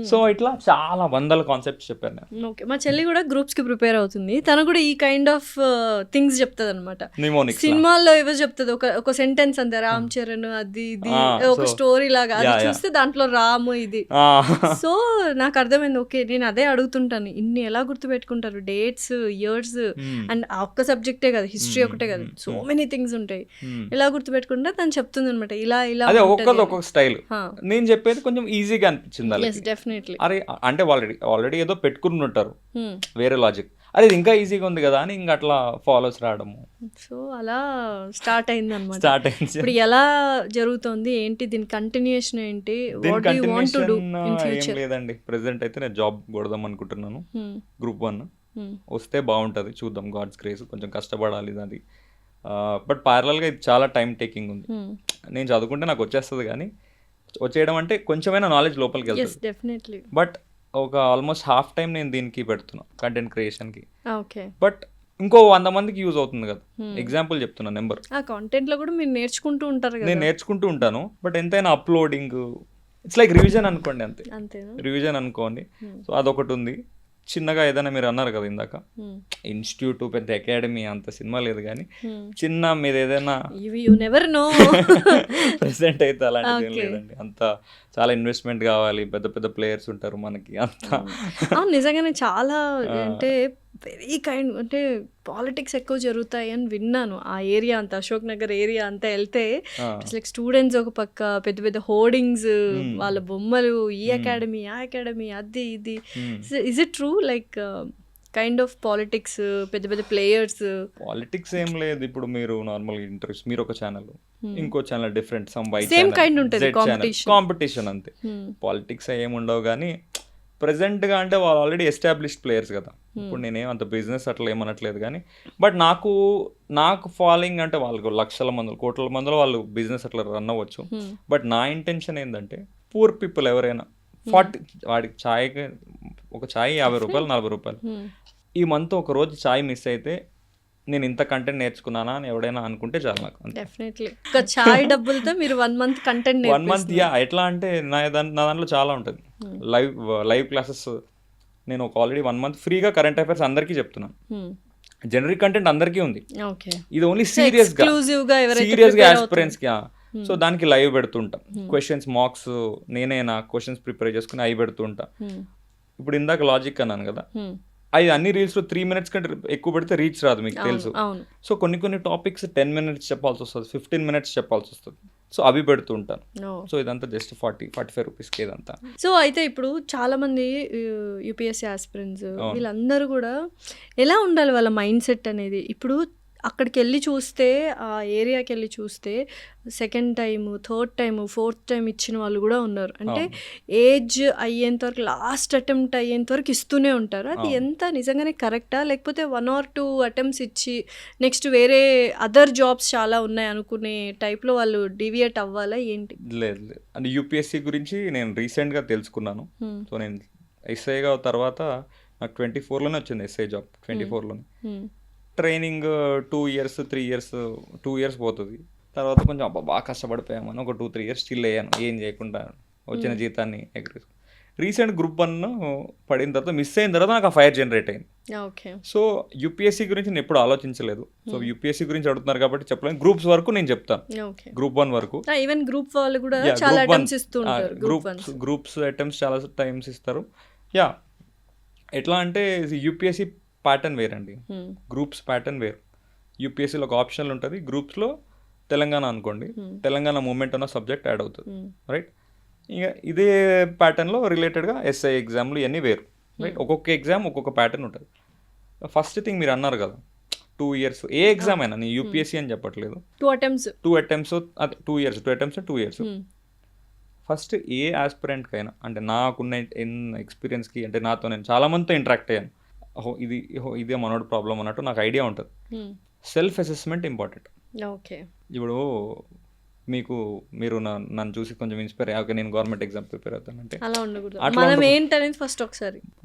సో ఇట్లా చాలా వందల కాన్సెప్ట్స్ చెప్పాను నేను. ఓకే, మా చెల్లి కూడా గ్రూప్స్ కి ప్రిపేర్ అవుతుంది, తను కూడా ఈ కైండ్ ఆఫ్ థింగ్స్ చెప్తుంది అనమాట. సినిమాల్లో ఏవో చెప్తుంది, ఒక సెంటెన్స్ అంతే, రామ్ చరణ్ అది ఇది ఒక స్టోరీ లాగా, అది చూస్తే దాంట్లో రాము ఇది. సో నాకు అర్థమైంది, ఓకే నేను అదే అడుగుతుంటాను, ఇన్ని ఎలా గుర్తుపెట్టుకుంటారు, డేట్స్, ఇయర్స్, అండ్ ఒక్క సబ్జెక్టే కదా, హిస్టరీ ఒకటే కదా, సో మెనీ థింగ్స్ ఉంటాయి, ఎలా గుర్తుపెట్టుకుంటే తను చెప్తుంది అనమాట. అనమాట, ఇలా ఇలా అదే ఉంటది ఒక్కొక్కరిది అని. ఒక్కొక్క స్టైల్. హా. నేను చెప్పేది కొంచెం ఈజీగా అనిపించింది ఎస్, వాళ్ళకి. డెఫినెట్లీ. అరే అంటే ఆల్రెడీ ఏదో పెట్టుకుని ఉంటారు వేరే లాజిక్, అరే ఇది ఇంకా ఈజీగా ఉంది కదా అని ఇంకా అట్లా ఫాలోస్ రావడము సో అలా స్టార్ట్ అయింది అనమాట. స్టార్ట్ అయింది. ఇప్పుడు ఎలా జరుగుతోంది ఏంటి, దీని కంటిన్యూషన్ ఏంటి, దీని what do you want to do continuation in ఏం ఫ్యూచర్? లేదండి. ప్రెసెంట్ అయితే నేను జాబ్ కొడదాం అనుకుంటున్నాను, గ్రూప్ 1 వస్తే బాగుంటుంది, చూద్దాం, గాడ్స్ గ్రేస్. కొంచెం కష్టపడాలి అది. బట్ ప్యారలల్గా ఇది చాలా టైం టేకింగ్ ఉంది. నేను చదువుకుంటే నాకు వచ్చేస్తుంది, కానీ వచ్చేయడం అంటే కొంచెమైనా నాలెడ్జ్ లోపలికి ఎస్, వెళ్తుంది. డెఫినెట్లీ. బట్ ఒక ఆల్మోస్ట్ హాఫ్ టైం నేను దీనికి పెడుతున్నా, కంటెంట్ క్రియేషన్కి. ఓకే. బట్ ఇంకో 100 మందికి యూజ్ అవుతుంది కదా. ఎగ్జాంపుల్ చెప్తున్నా, నెంబర్ ఆ కాంటెంట్ లో కూడా మీరు నేర్చుకుంటూ ఉంటారు కదా. నేను నేర్చుకుంటూ ఉంటాను. బట్ ఎంతైనా అప్లోడింగ్ ఇట్స్ లైక్ రివిజన్ అనుకోండి, అంతే. అంతేనా? రివిజన్ అనుకోండి. సో అదొకటి ఉంది. చిన్నగా ఏదైనా మీరు అన్నారు కదా ఇందాక, ఇన్స్టిట్యూట్ పెద్ద అకాడమీ అంత సినిమా లేదు, కానీ చిన్న మీరు ఏదైనా యు నెవర్ నో. ప్రెసెంట్ అయితే అలాంటిది ఏం లేదండి. అంత చాలా ఇన్వెస్ట్మెంట్ కావాలి, పెద్ద పెద్ద ప్లేయర్స్ ఉంటారు మనకి అంతా. అవును, నిజంగానే చాలా అంటే వెరీ కైండ్ అంటే పాలిటిక్స్ ఎక్కువ జరుగుతాయి అని విన్నాను. ఆ ఏరియా అంతా, అశోక్ నగర్ ఏరియా అంతా వెళ్తే లైక్ స్టూడెంట్స్ ఒక పక్క, పెద్ద పెద్ద హోర్డింగ్స్, వాళ్ళ బొమ్మలు, ఈ అకాడమీ ఆ అకాడమీ అది ఇది. Is it true, like kind of politics, పెద్ద పెద్ద ప్లేయర్స్? పాలిటిక్స్ ఏం లేదు. ఇప్పుడు మీరు నార్మల్ ఇంట్రెస్ట్, మీరు ఒక ఛానల్, ఇంకో channel different, some why same kind ఉంటుంది కాంపిటీషన్ అంతే. పాలిటిక్స్ ఏమి ఉండవు, కానీ ప్రెసెంట్గా అంటే వాళ్ళు ఆల్రెడీ ఎస్టాబ్లిష్డ్ ప్లేయర్స్ కదా. ఇప్పుడు నేనేం అంత బిజినెస్ అట్లా ఏమనట్లేదు, కానీ బట్ నాకు ఫాలోయింగ్ అంటే వాళ్ళకు లక్షల మంది, కోట్ల మందిలో వాళ్ళు బిజినెస్ అట్లా రన్ అవ్వచ్చు. బట్ నా ఇంటెన్షన్ ఏంటంటే పూర్ పీపుల్ ఎవరైనా 40 వాడికి ఛాయ్కి ఒక ఛాయ్ 50 రూపాయలు 40 రూపాయలు, ఈ మంత్ ఒక రోజు ఛాయ్ మిస్ అయితే నేను ఇంత కంటెంట్ నేర్చుకున్నానా అని ఎవడైనా అనుకుంటే చాలు నాకు. డెఫినెట్లీ ఒక చాయ్ డబ్బులతో మీరు 1 మంత్ కంటెంట్ 1 మంత్ ఎట్లా అంటే నా దాంట్లో చాలా ఉంటుంది. లైవ్ క్లాసెస్ నేను ఒక ఆల్రెడీ 1 మంత్ ఫ్రీగా కరెంట్ అఫైర్స్ అందరికీ చెప్తున్నాను. జనరిక్ కంటెంట్ అందరికీ ఉంది, ఇది ఓన్లీ సీరియస్గా ఆస్పిరెంట్స్కి. సో దానికి లైవ్ పెడుతుంటాం, క్వశ్చన్స్ మార్క్స్ నేనే నా క్వశ్చన్స్ ప్రిపేర్ చేసుకుని అవి పెడుతుంటా. ఇప్పుడు ఇందాక లాజిక్ అన్నాను కదా, అది అన్ని రీల్స్లో 3 minutes కంటే ఎక్కువ పెడితే రీచ్ రాదు, మీకు తెలుసు. సో కొన్ని టాపిక్స్ 10 minutes చెప్పాల్సి వస్తుంది, 15 minutes చెప్పాల్సి వస్తుంది. సో అవి పెడుతూ ఉంటాను. సో ఇదంతా జస్ట్ 40-45 రూపీస్కి ఇదంతా. సో అయితే ఇప్పుడు చాలా మంది యూపీఎస్సీ ఆస్పిరెంట్స్ వీళ్ళందరూ కూడా ఎలా ఉండాలి వాళ్ళ మైండ్ సెట్ అనేది? ఇప్పుడు అక్కడికి వెళ్ళి చూస్తే, ఆ ఏరియాకి వెళ్ళి చూస్తే second time, third time, fourth time ఇచ్చిన వాళ్ళు కూడా ఉన్నారు. అంటే ఏజ్ అయ్యేంత వరకు, లాస్ట్ అటెంప్ట్ అయ్యేంత వరకు ఇస్తూనే ఉంటారు. అది ఎంత నిజంగానే కరెక్టా, లేకపోతే 1 or 2 attempts ఇచ్చి నెక్స్ట్ వేరే అదర్ జాబ్స్ చాలా ఉన్నాయి అనుకునే టైప్లో వాళ్ళు డివియేట్ అవ్వాలా ఏంటి? లేదు అంటే యూపీఎస్సీ గురించి నేను రీసెంట్గా తెలుసుకున్నాను. సో నేను ఎస్ఐగా తర్వాత నాకు 24లోనే వచ్చింది ఎస్ఐ జాబ్. 24లోనే ట్రైనింగ్ 2 years 3 years 2 years పోతుంది. తర్వాత కొంచెం బాగా కష్టపడిపోయామని ఒక 2-3 years స్టిల్ అయ్యాను, ఏం చేయకుండా వచ్చిన జీతాన్ని ఎగ్రీ. రీసెంట్ గ్రూప్ 1 పడిన తర్వాత మిస్ అయిన తర్వాత నాకు ఆ ఫైర్ జనరేట్ అయింది. సో యూపీఎస్సీ గురించి నేను ఎప్పుడు ఆలోచించలేదు. సో యూపీఎస్సీ గురించి అడుగుతున్నారు కాబట్టి చెప్పలేను. గ్రూప్స్ వరకు నేను చెప్తాను, గ్రూప్ 1 వరకు. ఈవెన్ గ్రూప్ వాళ్ళు కూడా చాలా అటెంప్ట్స్ ఇస్తుంటారు. గ్రూప్స్ అటెంప్ట్స్ చాలా టైమ్స్ ఇస్తారు. ఎట్లా అంటే యూపీఎస్సీ ప్యాటర్న్ వేరండి, గ్రూప్స్ ప్యాటర్న్ వేరు. యూపీఎస్సీలో ఒక ఆప్షన్లు ఉంటుంది, గ్రూప్స్లో తెలంగాణ అనుకోండి, తెలంగాణ మూమెంట్ అన్న సబ్జెక్ట్ యాడ్ అవుతుంది, రైట్. ఇక ఇదే ప్యాటర్న్లో రిలేటెడ్గా ఎస్ఐ ఎగ్జామ్లు ఇవన్నీ వేరు, రైట్. ఒక్కొక్క ఎగ్జామ్ ఒక్కొక్క ప్యాటర్న్ ఉంటుంది. ఫస్ట్ థింగ్ మీరు అన్నారు కదా 2 years, ఏ ఎగ్జామ్ అయినా, నేను యూపీఎస్సీ అని చెప్పట్లేదు, 2 attempts అదే 2 years 2 years. ఫస్ట్ ఏ ఆస్పిరెంట్కైనా, అంటే నాకున్న ఎక్స్పీరియన్స్కి, అంటే నాతో నేను చాలామందితో ఇంటరాక్ట్ అయ్యాను, ఇదే మనోడు ప్రాబ్లం అన్నట్టు నాకు ఐడియా ఉంటుంది. Self assessment important. ఇప్పుడు మీరు నన్ను చూసి కొంచెం ఇన్స్పైర్ అయ్యా, నేను గవర్నమెంట్ ఎగ్జామ్ ప్రిపేర్ అవుతానంటే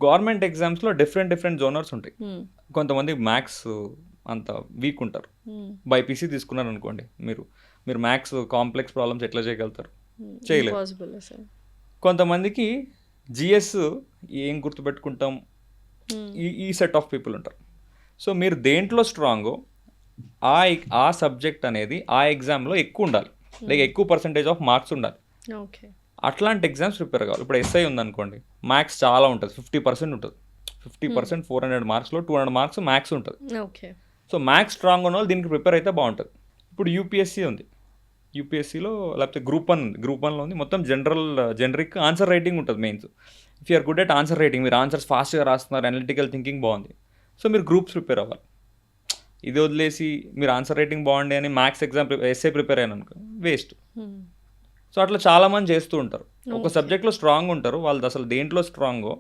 గవర్నమెంట్ ఎగ్జామ్స్లో డిఫరెంట్ జోనర్స్ ఉంటాయి. కొంతమంది మ్యాథ్స్ అంత వీక్ ఉంటారు, బైపీసీ తీసుకున్నారు అనుకోండి, మీరు మ్యాథ్స్ కాంప్లెక్స్ ప్రాబ్లమ్స్ ఎట్లా చేయగలుగుతారు, చేయలేరు. కొంతమందికి జిఎస్ ఏం గుర్తుపెట్టుకుంటాం, ఈ సెట్ ఆఫ్ పీపుల్ ఉంటారు. సో మీరు దేంట్లో స్ట్రాంగో ఆ సబ్జెక్ట్ అనేది ఆ ఎగ్జామ్లో ఎక్కువ ఉండాలి, లైక్ ఎక్కువ పర్సంటేజ్ ఆఫ్ మార్క్స్ ఉండాలి. అట్లాంటి ఎగ్జామ్స్ ప్రిపేర్ కావాలి. ఇప్పుడు ఎస్ఐ ఉందనుకోండి, మ్యాథ్స్ చాలా ఉంటుంది, 50% ఉంటుంది. 50% 400 మార్క్స్లో 200 మార్క్స్ మ్యాథ్స్ ఉంటుంది. సో మ్యాథ్స్ స్ట్రాంగ్ ఉన్న వాళ్ళు దీనికి ప్రిపేర్ అయితే బాగుంటుంది. ఇప్పుడు యూపీఎస్సీ ఉంది, యూపీఎస్సీలో లేకపోతే గ్రూప్ వన్లో ఉంది మొత్తం జనరిక్ ఆన్సర్ రైటింగ్ ఉంటుంది mains. If you're good at answer writing, మీరు ఆన్సర్స్ ఫాస్ట్గా రాస్తున్నారు, అనలిటికల్ థింకింగ్ బాగుంది, సో మీరు గ్రూప్స్ ప్రిపేర్ అవ్వాలి. ఇది వదిలేసి మీరు ఆన్సర్ రైటింగ్ బాగుండే అని మ్యాథ్స్ ఎగ్జామ్ ఎస్ఏ ప్రిపేర్ అయ్యాను అనుకో, వేస్ట్. సో అట్లా చాలామంది చేస్తూ ఉంటారు. ఒక సబ్జెక్ట్లో స్ట్రాంగ్ ఉంటారు, వాళ్ళది అసలు దేంట్లో స్ట్రాంగో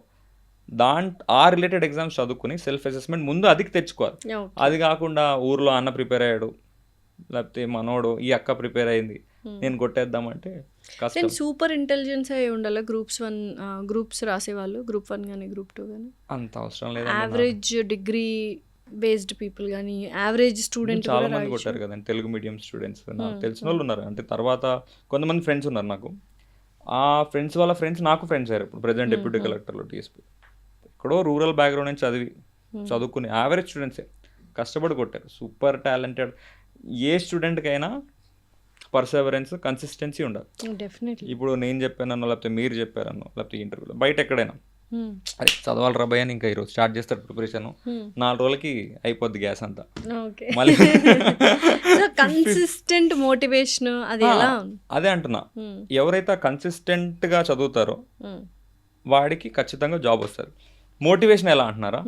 ఆ రిలేటెడ్ ఎగ్జామ్స్ చదువుకుని సెల్ఫ్ అసెస్మెంట్ ముందు అదికి తెచ్చుకోవాలి. అది కాకుండా ఊర్లో అన్న ప్రిపేర్ అయ్యాడు, లేకపోతే మనోడు ఈ అక్క ప్రిపేర్ అయింది, నేను కొట్టేద్దామంటే కష్టం. సూపర్ ఇంటెలిజెన్స్ అయి ఉండాలి గ్రూప్స్ రాసేవాళ్ళు, గ్రూప్ 1 కానీ గ్రూప్ 2 కానీ. అంత అవసరం లేదు. యావరేజ్ డిగ్రీ బేస్డ్ పీపుల్ కానీ యావరేజ్ స్టూడెంట్ చాలా మంది కొట్టారు కదండి, తెలుగు మీడియం స్టూడెంట్స్ నాకు తెలిసిన వాళ్ళు ఉన్నారు. అంటే తర్వాత కొంతమంది ఫ్రెండ్స్ ఉన్నారు నాకు, ఆ ఫ్రెండ్స్ వాళ్ళ ఫ్రెండ్స్ నాకు ఫ్రెండ్స్ అయ్యారు. ఇప్పుడు ప్రజెంట్ డిప్యూటీ కలెక్టర్లో టీఎస్పీ ఎక్కడో రూరల్ బ్యాక్గ్రౌండ్ నుంచి చదువుకుని యావరేజ్ స్టూడెంట్సే కష్టపడి కొట్టారు. Super talented. ఏ స్టూడెంట్కైనా పర్సెవరెన్స్, కన్సిస్టెన్సీ ఉండాలి. డెఫినెట్లీ. ఇప్పుడు నేను చెప్పానో లేకపోతే మీరు చెప్పారనో లేకపోతే ఇంటర్వ్యూలో బయట ఎక్కడైనా అరే చదవాలి రాబాయ్ అని ఇంకా ఈరోజు స్టార్ట్ చేస్తారు ప్రిపరేషన్, 4 రోజులకి అయిపోద్ది గ్యాస్ అంతా. మళ్ళీ కన్సిస్టెంట్ మోటివేషన్ అది ఎలా? అదే అంటున్నా, ఎవరైతే కన్సిస్టెంట్గా చదువుతారో వాడికి ఖచ్చితంగా జాబ్ వస్తుంది. మోటివేషన్ ఎలా అంటున్నారా?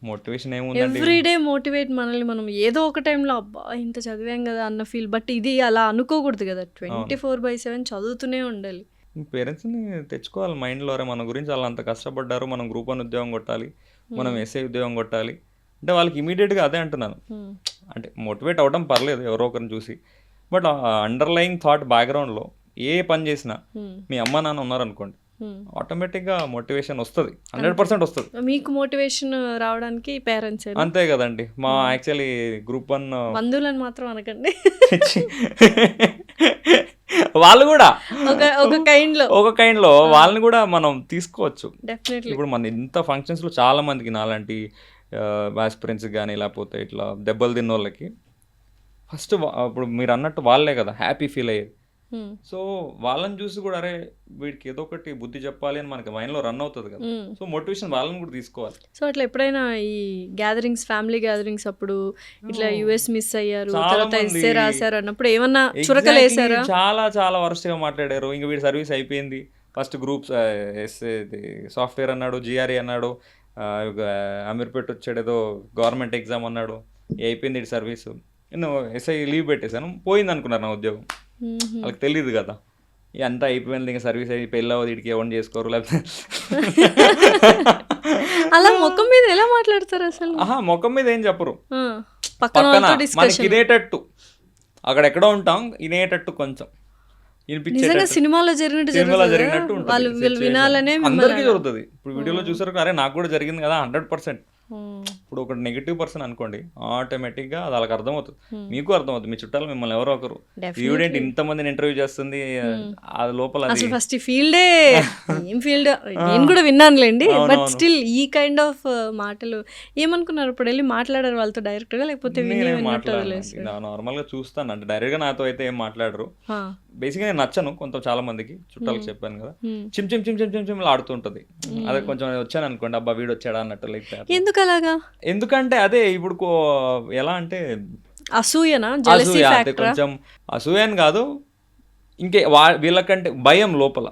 మోటివేషన్ ఏముందండి, ఎవ్రీడే మోటివేట్ మనల్ని మనం ఏదో ఒక టైంలో అబ్బా ఇంత చదివాం కదా అన్న ఫీల్. బట్ ఇది అలా అనుకోకూడదు కదా, 24/7 చదువుతూనే ఉండాలి. పేరెంట్స్ని తెచ్చుకోవాలి మైండ్లో, మన గురించి వాళ్ళు అంత కష్టపడ్డారు, మనం గ్రూప్ 1 ఉద్యోగం కొట్టాలి, మనం ఎస్ఐ ఉద్యోగం కొట్టాలి అంటే వాళ్ళకి ఇమీడియట్గా అదే అంటున్నాను. అంటే మోటివేట్ అవ్వడం పర్లేదు ఎవరో ఒకరిని చూసి, బట్ అండర్లయింగ్ థాట్ బ్యాక్గ్రౌండ్లో ఏ పని చేసినా మీ అమ్మ నాన్న ఉన్నారనుకోండి, ఆటోమేటిక్గా మోటివేషన్ వస్తుంది, 100% వస్తుంది. మీకు మోటివేషన్ రావడానికి పేరెంట్స్ అంతే కదండి. మా యాక్చువల్లీ గ్రూప్ 1 బంధువులను మాత్రం అనకండి, వాళ్ళు కూడా ఒక కైండ్లో వాళ్ళని కూడా మనం తీసుకోవచ్చు. డెఫినెట్లీ. ఇప్పుడు మన ఇంత ఫంక్షన్స్లో చాలా మందికి నాలాంటి ఆస్పిరెంట్స్కి కానీ లేకపోతే ఇట్లా దెబ్బలు తిన్న వాళ్ళకి ఫస్ట్ ఇప్పుడు మీరు అన్నట్టు వాళ్ళే కదా హ్యాపీ ఫీల్ అయ్యేది. సో వాళ్ళని చూసి కూడా అరే వీడికి ఏదో ఒకటి బుద్ధి చెప్పాలి అని మనకి మైండ్లో రన్ అవుతుంది కదా. సో మోటివేషన్ వాళ్ళని కూడా తీసుకోవాలి. సో అట్లా ఎప్పుడైనా ఈ గ్యాదరింగ్స్, ఫ్యామిలీ గ్యాదరింగ్స్ అప్పుడు ఇట్లా యుఎస్ మిస్ అయ్యారు, తర్వాత ఎస్ఏ రాశారు అన్నప్పుడు ఏమన్నా చురకలు వేసారా? చాలా వరుసగా మాట్లాడారు. ఇంకా వీడి సర్వీస్ అయిపోయింది, ఫస్ట్ గ్రూప్స్ ఎస్ఏ సాఫ్ట్వేర్ అన్నాడు, జిఆర్ఏ అన్నాడు, అమీర్పేట్ వచ్చాడు ఏదో గవర్నమెంట్ ఎగ్జామ్ అన్నాడు, అయిపోయింది వీడి సర్వీసు, నేను ఎస్ఐ లీవ్ పెట్టేశాను, పోయింది అనుకున్నారు నా ఉద్యోగం. వాళ్ళకి తెలియదు కదా అంతా అయిపోయింది, ఇంకా సర్వీస్ అయ్యి పెళ్ళి అవ్వదు, వీడికి ఎవరిని చేసుకోరు, లేకపోతే అలా ముఖం మీద ఎలా మాట్లాడతారు అసలు? ముఖం మీద ఏం చెప్పరు, పక్కన మనకి వినేటట్టు, అక్కడెక్కడో ఉంటాం వినేటట్టు కొంచెం సినిమాలో జరిగినట్టు వినాలనే అందరికీ జరుగుతుంది. ఇప్పుడు వీడియోలో చూసారు అరే నాకు కూడా జరిగింది కదా 100%. ఇప్పుడు ఒక నెగిటివ్ పర్సన్ అనుకోండి, ఆటోమేటిక్గా అది వాళ్ళకి అర్థమవుతుంది, మీకు అర్థమవుతుంది, మీ చుట్టాలు మిమ్మల్ని ఎవరో ఒకరు ఈవిడెంట్ ఇంతమందిని ఇంటర్వ్యూ చేస్తుంది, అది లోపల ఫస్ట్ ఫీల్డే ఏం ఫీల్డ్ నేను కూడా విన్నానులేండి. బట్ స్టిల్ ఈ కైండ్ ఆఫ్ మాటలు ఏమనుకున్నారు? ఇప్పుడు వెళ్ళి మాట్లాడారు వాళ్ళతో డైరెక్ట్గా, లేకపోతే నార్మల్గా చూస్తాను, అంటే డైరెక్ట్గా నాతో అయితే ఏం మాట్లాడరు. బేసిక్గా నేను నచ్చను చాలా మందికి చుట్టాలకు చెప్పాను కదా, చిమ్ చిమ్ చిమ్ చిమ్ చిమ్ చిమ్ ఆడుతుంటది. అదే కొంచెం వచ్చాను అనుకోండి, అబ్బా వీడు వచ్చాడా అన్నట్టు లైక్. ఎందుకు అలాగా? ఎందుకంటే అదే ఇప్పుడు ఎలా అంటే అసూయనా, కొంచెం అసూయ అని కాదు, ఇంకే వీళ్ళకంటే భయం లోపల,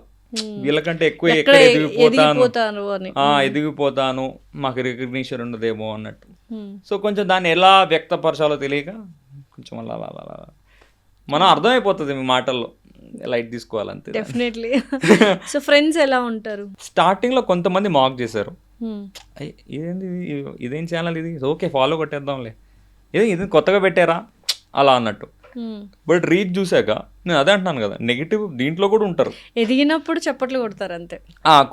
వీళ్ళకంటే ఎక్కువ ఎక్కడ ఎదిగిపోతాను మాకు రికగ్నిషన్ ఉండదేమో అన్నట్టు. సో కొంచెం దాన్ని ఎలా వ్యక్తపరచాలో తెలియక కొంచెం అలా మనం అర్థమైపోతుంది మీ మాటల్లో, లైట్ తీసుకోవాలంతే. డెఫినెట్లీ. సో ఫ్రెండ్స్ ఎలా ఉంటారు? స్టార్టింగ్లో కొంతమంది మాక్ చేశారు, ఇదేంది ఇదేం ఛానల్ ఇది, ఓకే ఫాలో కొట్టేద్దాంలే, ఇది కొత్తగా పెట్టారా అలా అన్నట్టు. బట్ రీచ్ చూసాక నేను అదే అంటున్నాను కదా, నెగిటివ్ దీంట్లో కూడా ఉంటారు, ఎదిగినప్పుడు చప్పట్లు కొడతారు అంతే.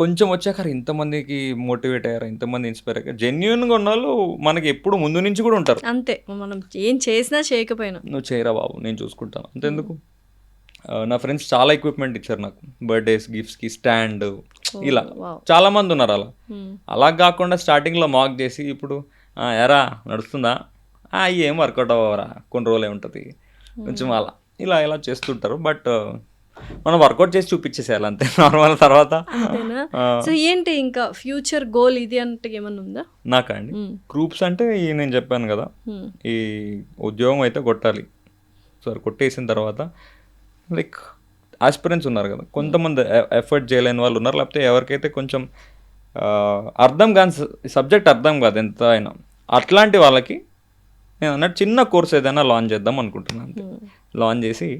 కొంచెం వచ్చాక ఇంతమందికి మోటివేట్ అయ్యారు, ఇంతమంది ఇన్స్పైర్ అయ్యారు, జెన్యున్గా ఉన్న వాళ్ళు మనకి ఎప్పుడు ముందు నుంచి కూడా ఉంటారు. అంతే, మనం ఏం చేసినా చేయకపోయినా నువ్వు చేయరా బాబు నేను చూసుకుంటాను అంతెందుకు. నా ఫ్రెండ్స్ చాలా ఎక్విప్మెంట్ ఇచ్చారు నాకు, బర్త్డేస్ గిఫ్ట్స్కి స్టాండ్, ఇలా చాలా మంది ఉన్నారు. అలా కాకుండా స్టార్టింగ్లో మాక్ చేసి ఇప్పుడు ఎరా నడుస్తుందా, ఏం వర్కౌట్ అవ్వరా కొన్ని రోజులే ఉంటుంది కొంచెం అలా ఇలా చేస్తుంటారు. బట్ మనం వర్కౌట్ చేసి చూపించేసేయాలి అంతే నార్మల్. తర్వాత సో ఏంటి ఇంకా ఫ్యూచర్ గోల్ ఇది అంటే ఏమన్నా ఉందా? నాకా అండి గ్రూప్స్ అంటే నేను చెప్పాను కదా, ఈ ఉద్యోగం అయితే కొట్టాలి, ఒకసారి కొట్టేసిన తర్వాత లైక్ ఆస్పిరెంట్స్ ఉన్నారు కదా, కొంతమంది ఎఫర్ట్ చేయలేని వాళ్ళు ఉన్నారు, లేకపోతే ఎవరికైతే కొంచెం అర్థం కాని సబ్జెక్ట్ అర్థం కాదు ఎంత అయినా, అట్లాంటి వాళ్ళకి నేను అన్నట్టు చిన్న కోర్స్ ఏదైనా లాంచ్ చేద్దాం అనుకుంటున్నాను అంతే. లాంచ్ చేసి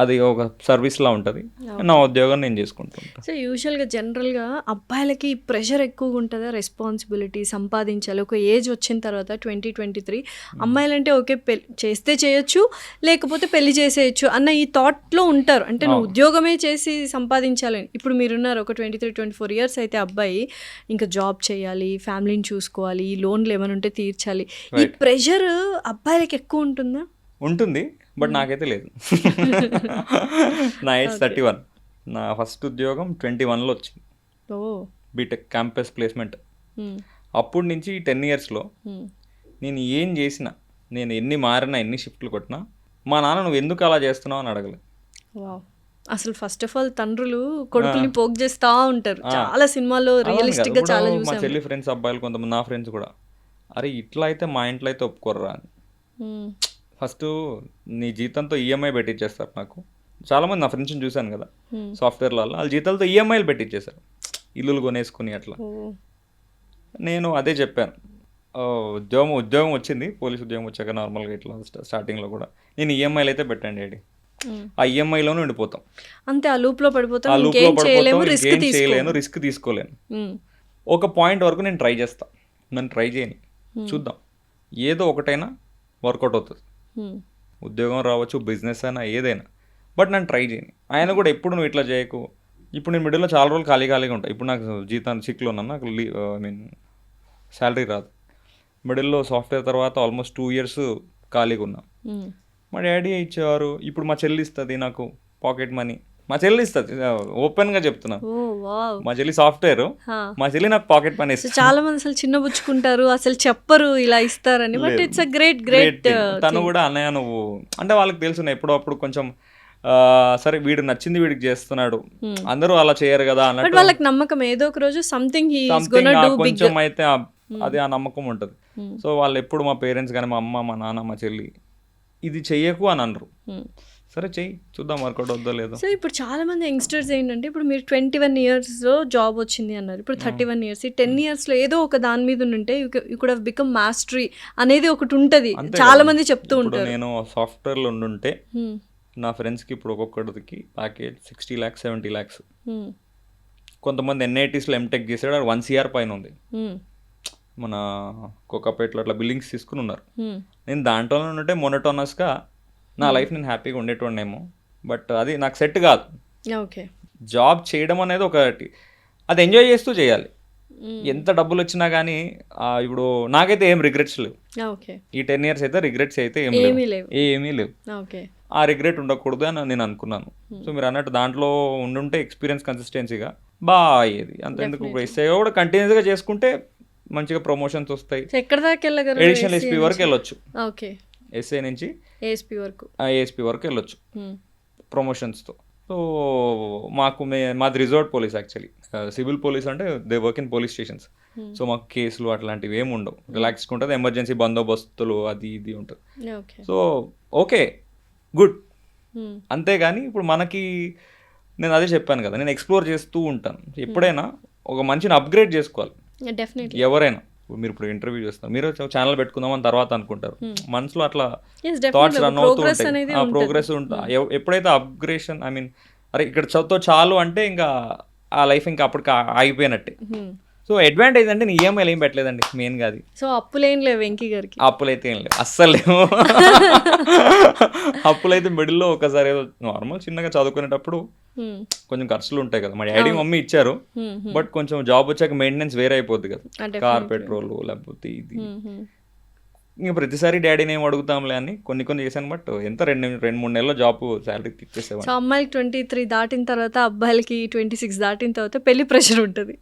అది ఒక సర్వీస్లా ఉంటుంది, నా ఉద్యోగం నేను చేసుకుంటుంటాను. సో యూజువల్గా జనరల్గా అబ్బాయిలకి ప్రెషర్ ఎక్కువగా ఉంటుందా, రెస్పాన్సిబిలిటీ సంపాదించాలి ఒక ఏజ్ వచ్చిన తర్వాత 20-23, అమ్మాయిలంటే ఓకే చేస్తే చేయొచ్చు లేకపోతే పెళ్లి చేసేయచ్చు అన్న ఈ థాట్లో ఉంటారు, అంటే నువ్వు ఉద్యోగమే చేసి సంపాదించాలని. ఇప్పుడు మీరున్నారు ఒక 23-24 ఇయర్స్ అయితే అబ్బాయి ఇంకా జాబ్ చేయాలి, ఫ్యామిలీని చూసుకోవాలి, ఈ లోన్లు ఏమైనా ఉంటే తీర్చాలి, ఈ ప్రెషర్ అబ్బాయిలకి ఎక్కువ ఉంటుందా? ఉంటుంది, బట్ నాకైతే లేదు. నా ఏజ్ 31, నా ఫస్ట్ ఉద్యోగం 21లో వచ్చింది, బీటెక్ క్యాంపస్ ప్లేస్మెంట్. అప్పటి నుంచి 10 ఇయర్స్లో నేను ఏం చేసినా, నేను ఎన్ని మారినా, ఎన్ని షిఫ్ట్లు కొట్టినా, మా నాన్న నువ్వు ఎందుకు అలా చేస్తున్నావు అని అడగలేదు. అసలు ఫస్ట్ ఆఫ్ ఆల్ తండ్రులు కొడుకుల్ని పోక్ చేస్తూ ఉంటారు, చాలా సినిమాల్లో రియలిస్టిక్ గా చాలా చూసాం. మా చెల్లి ఫ్రెండ్స్ అబ్బాయిలు కొంతమంది, నా ఫ్రెండ్స్ కూడా, అరే ఇట్లా అయితే మా ఇంట్లో అయితే ఒప్పుకోర్రా అని. ఫస్ట్ నీ జీతంతో ఈఎంఐ పెట్టించేస్తారు నాకు. చాలామంది నా ఫ్రెండ్స్ని చూశాను కదా సాఫ్ట్వేర్ల వాళ్ళ జీతాలతో ఈఎంఐలు పెట్టించేశారు, ఇల్లులు కొనేసుకుని అట్లా. నేను అదే చెప్పాను, ఉద్యోగం వచ్చింది, పోలీస్ ఉద్యోగం వచ్చాక నార్మల్గా ఇట్లా స్టార్టింగ్లో కూడా నేను ఈఎంఐలు అయితే పెట్టండి డాడీ, ఆ ఈఎంఐలోనే ఉండిపోతాం అంతే, ఆ లూప్లో పడిపోతాం, రిస్క్ తీసుకోలేను. ఒక పాయింట్ వరకు నేను ట్రై చేస్తాను, నన్ను ట్రై చేయని చూద్దాం, ఏదో ఒకటైనా వర్కౌట్ అవుతుంది, ఉద్యోగం రావచ్చు, బిజినెస్ అయినా ఏదైనా, బట్ నన్ను ట్రై చేయని. ఆయన కూడా ఎప్పుడు నువ్వు ఇట్లా చేయకు, ఇప్పుడు నేను మిడిల్లో చాలా రోజులు ఖాళీగా ఉంటాయి, ఇప్పుడు నాకు జీతాన్ని సిక్లో ఉన్నాను, నాకు శాలరీ రాదు. మిడిల్లో సాఫ్ట్వేర్ తర్వాత ఆల్మోస్ట్ 2 ఇయర్స్ ఖాళీగా ఉన్నా. మా డాడీ ఇచ్చేవారు, ఇప్పుడు మా చెల్లి ఇస్తుంది నాకు పాకెట్ మనీ, మా చెల్లి ఇస్తుంది, ఓపెన్గా చెప్తున్నాను, మా చెల్లి సాఫ్ట్వేర్, మా చెల్లి నాకు పాకెట్ మనీ ఇస్తుంది. చాలా మంది అసలు చిన్నబుచ్చుకుంటారు, అసలు చెప్పరు ఇలా ఇస్తారని, బట్ ఇట్స్ అ గ్రేట్. తను కూడా అన్నయ్య నువ్వు అంటే వాళ్ళకి తెలుసు, ఎప్పుడప్పుడు కొంచెం సరే వీడు నచ్చింది వీడికి చేస్తున్నాడు, అందరూ అలా చేయరు కదా అన్నట్టు వాళ్ళకి నమ్మకం, ఏదో ఒక రోజు సంథింగ్ కొంచెం అయితే అది ఆ నమ్మకం ఉంటుంది. సో వాళ్ళు ఎప్పుడు మా పేరెంట్స్ కానీ, మా అమ్మ, మా నాన్న, మా చెల్లి ఇది చెయ్యకు అని అనరు, సరే చెయ్యి చూద్దాం వర్కౌట్ అవుతుందో లేదో. సో ఇప్పుడు చాలా మంది యంగ్స్టర్స్ ఏంటంటే, ఇప్పుడు మీరు 21 ఇయర్స్లో జాబ్ వచ్చింది అన్నారు, ఇప్పుడు 31 ఇయర్స్, ఈ 10 ఇయర్స్లో ఏదో ఒక దాని మీద ఉంటే you could have become mastery అనేది ఒకటి ఉంటుంది, చాలా మంది చెప్తూ ఉంటారు. నేను సాఫ్ట్వేర్లో ఉండుంటే నా ఫ్రెండ్స్కి ఇప్పుడు ఒక్కొక్కడికి ప్యాకేజ్ 60 lakhs 70 lakhs, కొంతమంది ఎన్ఐటీస్లో ఎంటెక్ చేసాడు, 1 CR పైన ఉంది, మన కోకాపేటలో అట్లా బిల్డింగ్స్ తీసుకుని ఉన్నారు. నేను దాంట్లోనే ఉంటే మొనటోనస్గా నా లైఫ్ నేను హ్యాపీగా ఉండేటోడేమో, బట్ అది నాకు సెట్ కాదు. ఓకే, జాబ్ చేయడం అనేది ఒకటి, అది ఎంజాయ్ చేస్తూ చేయాలి, ఎంత డబ్బులు వచ్చినా కానీ. ఇప్పుడు నాకైతే ఏం రిగ్రెట్స్ లేవు, ఈ 10 years అయితే రిగ్రెట్స్ అయితే ఏమీ లేవు. ఆ రిగ్రెట్ ఉండకూడదు అని నేను అనుకున్నాను. సో మీరు అన్నట్టు దాంట్లో ఉండుంటే ఎక్స్పీరియన్స్ కన్సిస్టెన్సీగా బాగా అయ్యేది. అంతెందుకు ఇప్పుడు ఎస్ఐ కూడా కంటిన్యూస్గా చేసుకుంటే మంచిగా ప్రమోషన్స్ వస్తాయి, ఎడిషనల్ ఎస్పీ వరకు వెళ్ళొచ్చు, ఎస్ఐ నుంచి ఏఎస్పీ వరకు వెళ్ళొచ్చు ప్రమోషన్స్తో. సో మాది రిజార్ట్ పోలీస్, యాక్చువల్లీ సివిల్ పోలీస్ అంటే they work in police stations. So మాకు కేసులు అట్లాంటివి ఏమి ఉండవు, రిలాక్స్గా ఉంటుంది, ఎమర్జెన్సీ బందోబస్తులు అది ఇది ఉంటుంది. సో ఓకే గుడ్, అంతేగాని ఇప్పుడు మనకి నేను అదే చెప్పాను కదా, నేను ఎక్స్ప్లోర్ చేస్తూ ఉంటాను. ఎప్పుడైనా ఒక మంచిని అప్గ్రేడ్ చేసుకోవాలి ఎవరైనా. మీరు ఇప్పుడు ఇంటర్వ్యూ చేస్తున్నారు, మీరు ఛానల్ పెట్టుకుందామని తర్వాత అనుకుంటారు, మనసులో అట్లా థాట్స్ రన్ అవుతూ ఉంటాయి, ప్రోగ్రెస్ ఉంటుంది. ఎప్పుడైతే అప్గ్రేషన్ అరే ఇక్కడ చదువుతో చాలు అంటే ఇంకా ఆ లైఫ్ ఇంకా అప్పటికి ఆగిపోయినట్టే. సో అడ్వాంటేజ్ అంటే నేను ఈఎంఐలు ఏం పెట్టలేదండి మెయిన్గా అది. సో అప్పులేం లేవు వెంకీ గారికి? అప్పులైతే ఏం లేవు, అస్సలు లేవు. అప్పులైతే మిడిల్లో ఒకసారి ఏదో నార్మల్ చిన్నగా చదువుకునేటప్పుడు కొంచెం ఖర్చులు ఉంటాయి కదా, మా డాడీ మమ్మీ ఇచ్చారు, బట్ కొంచెం జాబ్ వచ్చాక మెయింటెనెన్స్ వేరే అయిపోద్ది కదా, కార్ పెట్రోల్ లేకపోతే ఇది. ఇంకా ప్రతిసారి డాడీని ఏం అడుగుతాంలే అని కొన్ని చేశాను, బట్ ఎంత 2-3 నెలల్లో జాబ్ శాలరీ ఇచ్చేసేవాడు. సో అమ్మాయికి 23 దాటిన తర్వాత, అబ్బాయిలకి 26 దాటిన తర్వాత పెళ్లి ప్రెషర్ ఉంటుంది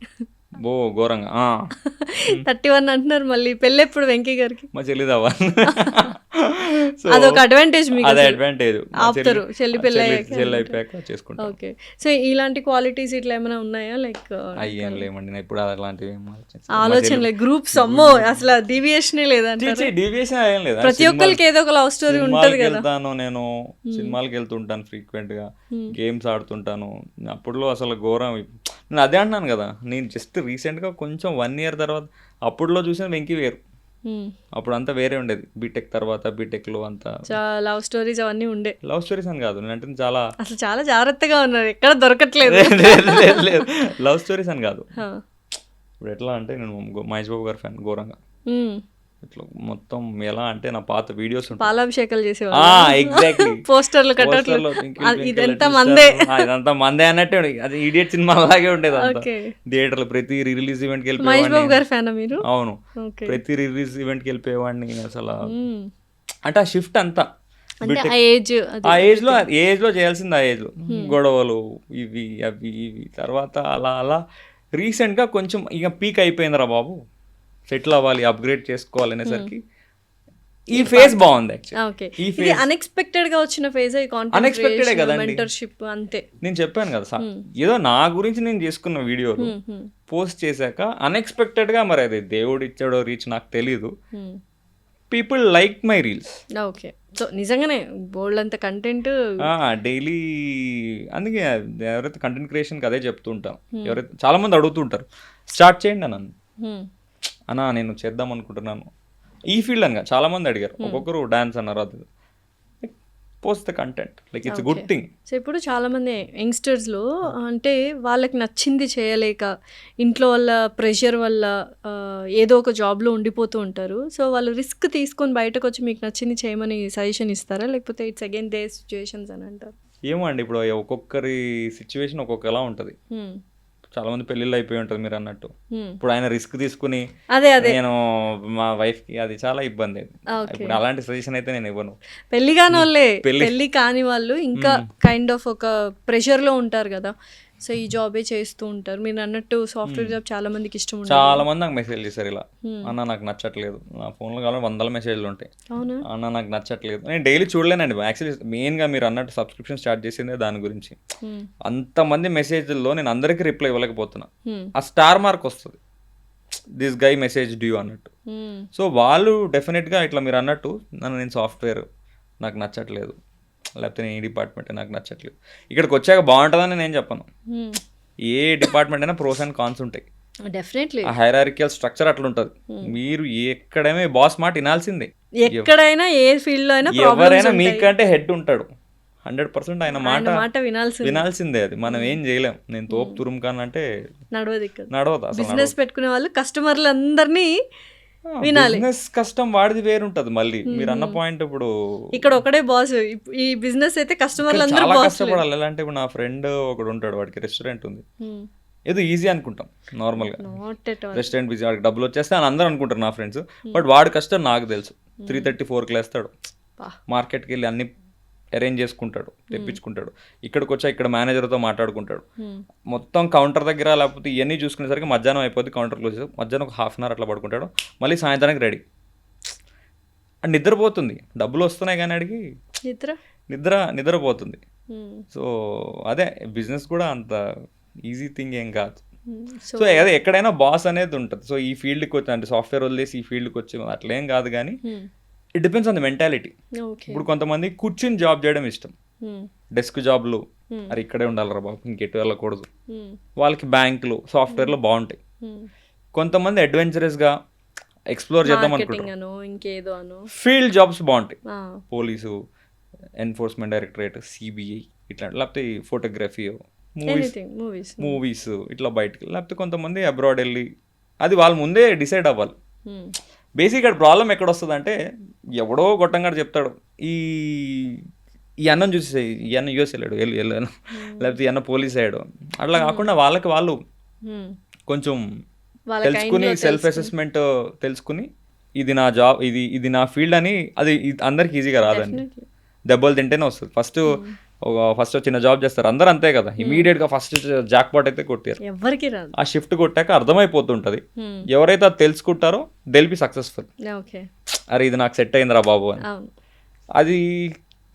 ఘోరంగా. 31 అంటున్నారు, మళ్ళీ పెళ్ళి ఎప్పుడు వెంకీ గారికి? మా చెల్లిదవ్వా. సో అదొక అడ్వాంటేజ్ మీకు అదే అసలు. అడ్వాంటేజ్. ఆపుతారు చెల్లి పిల్ల చెల్లి అయిపోయాక చేసుకుంటాం. ఓకే. సో ఇలాంటి క్వాలిటీస్ ఇట్లా ఏమైనా ఉన్నాయా లైక్ అయ్యేం లేమండి, నేను ఇప్పుడు అలాంటివి ఏం ఆలోచనలే గ్రూప్స్ అమ్మో అసలు డీవియేషనే లేదంటారు. డీవియేషన్ ఏం లేదు. ప్రతి ఒక్కరికి ఏదో ఒక లవ్ స్టోరీ ఉంటది సినిమాలకి కదా. వెళ్తాను, నేను సినిమాలకి వెళ్తుంటాను ఫ్రీక్వెంట్ గా, గేమ్స్ ఆడుతుంటాను. అప్పుడులో అసలు ఘోరం. నేను అదే అంటున్నాను కదా, నేను జస్ట్ రీసెంట్ గా కొంచెం 1 year తర్వాత అప్పుడులో చూసిన వెంకీ వేరు. అప్పుడు అంతా వేరే ఉండేది. బీటెక్ తర్వాత బీటెక్ లో అంతా లవ్ స్టోరీస్ అవన్నీ ఉండే. లవ్ స్టోరీస్ అని కాదు, నేనంటే చాలా అసలు చాలా జాగ్రత్తగా ఉన్నారు, ఎక్కడ దొరకట్లేదు. లవ్ స్టోరీస్ అని కాదు. ఇప్పుడు ఎట్లా అంటే నేను మహేష్ బాబు గారి ఫ్యాన్ ఘోరంగా. ఇట్లా మొత్తం ఎలా అంటే నా పాత వీడియోస్ పాలాభిషేకాలు చేసేవాళ్ళు, ఎగ్జాక్ట్లీ పోస్టర్లు కట్టట్లు, ఇదంతా మందే, ఇదంతా మందే అన్నట్టే. అది ఇడియట్ సినిమా అలాగే ఉండేది అంతా. థియేటర్ లో ప్రతి రిలీజ్ ఈవెంట్ కి మహేష్ బాబు గారి ఫ్యాన్ మీరు? అవును, ప్రతి రిలీజ్ ఈవెంట్ కి వెళ్ళిపోయేవాడిని. అసలు అంటే ఆ షిఫ్ట్ అంతా ఆ ఏజ్ లో చేయాల్సింది, ఆ ఏజ్ లో గొడవలు ఇవి అవి ఇవి. తర్వాత అలా అలా రీసెంట్ గా కొంచెం ఇక పీక్ అయిపోయిందిరా బాబు, సెటిల్ అవ్వాలి, అప్గ్రేడ్ చేసుకోవాలి అనేసరికి ఈ ఫేజ్ బాగుంది. యాక్చువల్లీ అన్ఎక్స్పెక్టెడ్ గా వచ్చిన ఫేజ్, అన్ఎక్స్పెక్టెడ్ కదండి, మెంటర్షిప్ అంతే. నేను చెప్పాను కదా, ఏదో నా గురించి నేను చేసుకున్న వీడియోలు పోస్ట్ చేశాక అన్ఎక్స్పెక్టెడ్ గా, మరి అది దేవుడు ఇచ్చాడో రీచ్ నాకు తెలీదు, people like my reels. Okay. So నిజంగానే బోల్డ్ అంత కంటెంట్ డైలీ. అందుకే ఎవరైతే కంటెంట్ క్రియేషన్కి అదే చెప్తూ ఉంటాను. ఎవరైతే చాలా మంది అడుగుతుంటారు స్టార్ట్ చేయండి నన్ను, అన్నా నేను చేద్దాం అనుకుంటున్నాను ఈ ఫీల్డ్ అనగా. చాలా మంది అడిగారు, ఒక్కొక్కరు డాన్స్ అన్నారు, అది post the content, like it's good thing. So ఇప్పుడు చాలామంది యంగ్స్టర్స్లో అంటే వాళ్ళకి నచ్చింది చేయలేక ఇంట్లో వాళ్ళ ప్రెషర్ వల్ల ఏదో ఒక జాబ్లో ఉండిపోతూ ఉంటారు. సో వాళ్ళు రిస్క్ తీసుకొని బయటకు వచ్చి మీకు నచ్చింది చేయమని సజెషన్ ఇస్తారా, లేకపోతే ఇట్స్ అగైన్ దే సిచ్యువేషన్స్ అని అంటారు? ఏమో అండి, ఇప్పుడు ఒక్కొక్కరి సిచ్యువేషన్ ఒక్కొక్కలా ఉంటుంది. చాలా మంది పెళ్ళిళ్ళు అయిపోయి ఉంటుంది మీరు అన్నట్టు. ఇప్పుడు ఆయన రిస్క్ తీసుకుని నేను మా వైఫ్ కి అది చాలా ఇబ్బంది. ఇప్పుడు అలాంటి సజెషన్ అయితే నేను ఇవ్వను. పెళ్లి కాని వాళ్ళే, పెళ్లి కాని వాళ్ళు ఇంకా కైండ్ ఆఫ్ ఒక ప్రెషర్ లో ఉంటారు కదా, సో ఈ జాబే చేస్తూ ఉంటారు. మీరు అన్నట్టు సాఫ్ట్వేర్ జాబ్ చాలా మందికి ఇష్టం ఉంటుంది. చాలా మంది నాకు మెసేజ్ చేశారు ఇలా, అన్న నాకు నచ్చట్లేదు. నా ఫోన్లో కావాలి 100 మెసేజ్లు ఉంటాయి, అన్న నాకు నచ్చట్లేదు. నేను డైలీ చూడలేనండి. యాక్చువల్లీ మెయిన్గా మీరు అన్నట్టు సబ్స్క్రిప్షన్ స్టార్ట్ చేసిందే దాని గురించి. అంతమంది మెసేజ్ల్లో నేను అందరికీ రిప్లై ఇవ్వలేకపోతున్నా. ఆ స్టార్ మార్క్ వస్తుంది, దిస్ గై మెసేజ్ డ్యూ అన్నట్టు. సో వాళ్ళు డెఫినెట్గా ఇట్లా మీరు అన్నట్టు నేను సాఫ్ట్వేర్ నాకు నచ్చట్లేదు, లేకపోతే నేను ఈ డిపార్ట్మెంట్ నాకు నచ్చట్లేదు, ఇక్కడికి వచ్చాక బాగుంటుందని నేను చెప్పను. ఏ డిపార్ట్మెంట్ అయినా ప్రోస్ అండ్ కాన్స్ ఉంటాయి. డెఫినెట్లీ ఆ హైరార్కికల్ స్ట్రక్చర్ అట్లా ఉంటుంది. మీరు ఎక్కడైనా బాస్ మాట వినాల్సిందే, ఎక్కడైనా ఏ ఫీల్డ్ లో అయినా. ఎవరైనా మీకంటే హెడ్ ఉంటాడు, 100% ఆయన మాట వినాల్సిందే. అది మనం ఏం చేయలేం. నేను తోపు తురుముకాన్ అంటే నడవదు. బిజినెస్ పెట్టుకునే వాళ్ళు కస్టమర్లు అందరినీ వినాలి. బిజినెస్ కష్టం వాడిది వేరుంటది. మళ్ళీ మీరు అన్న పాయింట్, ఇప్పుడు ఇక్కడ ఒకటే బాస్, ఈ బిజినెస్ అయితే కస్టమర్లు అందరూ చాలా కష్టపడాలి. ఎలా అంటే ఇప్పుడు నా ఫ్రెండ్ ఒకడు ఉంటాడు, వాడికి రెస్టారెంట్ ఉంది. ఏదో ఈజీ అనుకుంటాం నార్మల్గా, రెస్టారెంట్ బిజీ, వాడికి డబ్బులు వచ్చేస్తే అని అందరూ అనుకుంటారు నా ఫ్రెండ్స్. బట్ వాడి కష్టం నాకు తెలుసు. 3:30-4కి లేస్తాడు, మార్కెట్కి వెళ్ళి అన్ని అరేంజ్ చేసుకుంటాడు, తెప్పించుకుంటాడు. ఇక్కడికి వచ్చా ఇక్కడ మేనేజర్తో మాట్లాడుకుంటాడు, మొత్తం కౌంటర్ దగ్గర లేకపోతే ఇవన్నీ చూసుకునేసరికి మధ్యాహ్నం అయిపోద్ది. కౌంటర్ క్లోజ్ చేసి మధ్యాహ్నం ఒక 1/2 hour అట్లా పడుకుంటాడు, మళ్ళీ సాయంత్రానికి రెడీ. అండ్ నిద్రపోతుంది, డబ్బులు వస్తున్నాయి కానీ అడిగి నిద్రపోతుంది. సో అదే బిజినెస్ కూడా అంత ఈజీ థింగ్ ఏం కాదు. సో అదే ఎక్కడైనా బాస్ అనేది ఉంటుంది. సో ఈ ఫీల్డ్కి వచ్చి అంటే సాఫ్ట్వేర్ వదిలేసి ఈ ఫీల్డ్కి వచ్చి అట్లేం కాదు, కానీ it depends on the mentality. ఇప్పుడు కొంతమంది కూర్చుని జాబ్ చేయడం ఇష్టం, డెస్క్ జాబ్లు, అది ఇక్కడే ఉండాలిరా బాబు ఇంకెటు వెళ్ళకూడదు. వాళ్ళకి బ్యాంకులు సాఫ్ట్వేర్లో బాగుంటాయి. కొంతమంది అడ్వెంచరస్గా ఎక్స్ప్లోర్ చేద్దాం అనుకుంటారు, ఫీల్డ్ జాబ్స్ బాగుంటాయి. పోలీసు, ఎన్ఫోర్స్మెంట్ డైరెక్టరేట్, సిబిఐ ఇట్లా, లేకపోతే ఫోటోగ్రఫీ, మూవీస్ ఇట్లా బయటకి, లేకపోతే కొంతమంది అబ్రాడ్ వెళ్ళి, అది వాళ్ళు ముందే డిసైడ్ అవ్వాలి. బేసిక్ ఇక్కడ ప్రాబ్లం ఎక్కడ వస్తుంది అంటే, ఎవడో గొట్టంగా చెప్తాడు ఈ అన్నం చూసి ఈ అన్న యూఎస్ వెళ్ళాడు వెళ్ళాను, లేకపోతే ఈ అన్న పోలీస్ అయ్యాడు. అట్లా కాకుండా వాళ్ళకి వాళ్ళు కొంచెం తెలుసుకుని, సెల్ఫ్ అసెస్మెంట్ తెలుసుకుని, ఇది నా జాబ్, ఇది నా ఫీల్డ్ అని. అది అందరికి ఈజీగా రాదండి, దెబ్బలు తింటేనే వస్తుంది. ఫస్ట్ చిన్న జాబ్ చేస్తారు అందరూ, అంతే కదా, ఇమీడియట్ గా ఫస్ట్ జాక్ పాట్ అయితే కొట్టారు, ఎవరికి రాదు. ఆ షిఫ్ట్ కొట్టాక అర్థమైపోతుంటది. ఎవరైతే అది తెలుసుకుంటారో థెల్ బి సక్సెస్ఫుల్. అరే ఇది నాకు సెట్ అయిందిరా బాబు అని. అది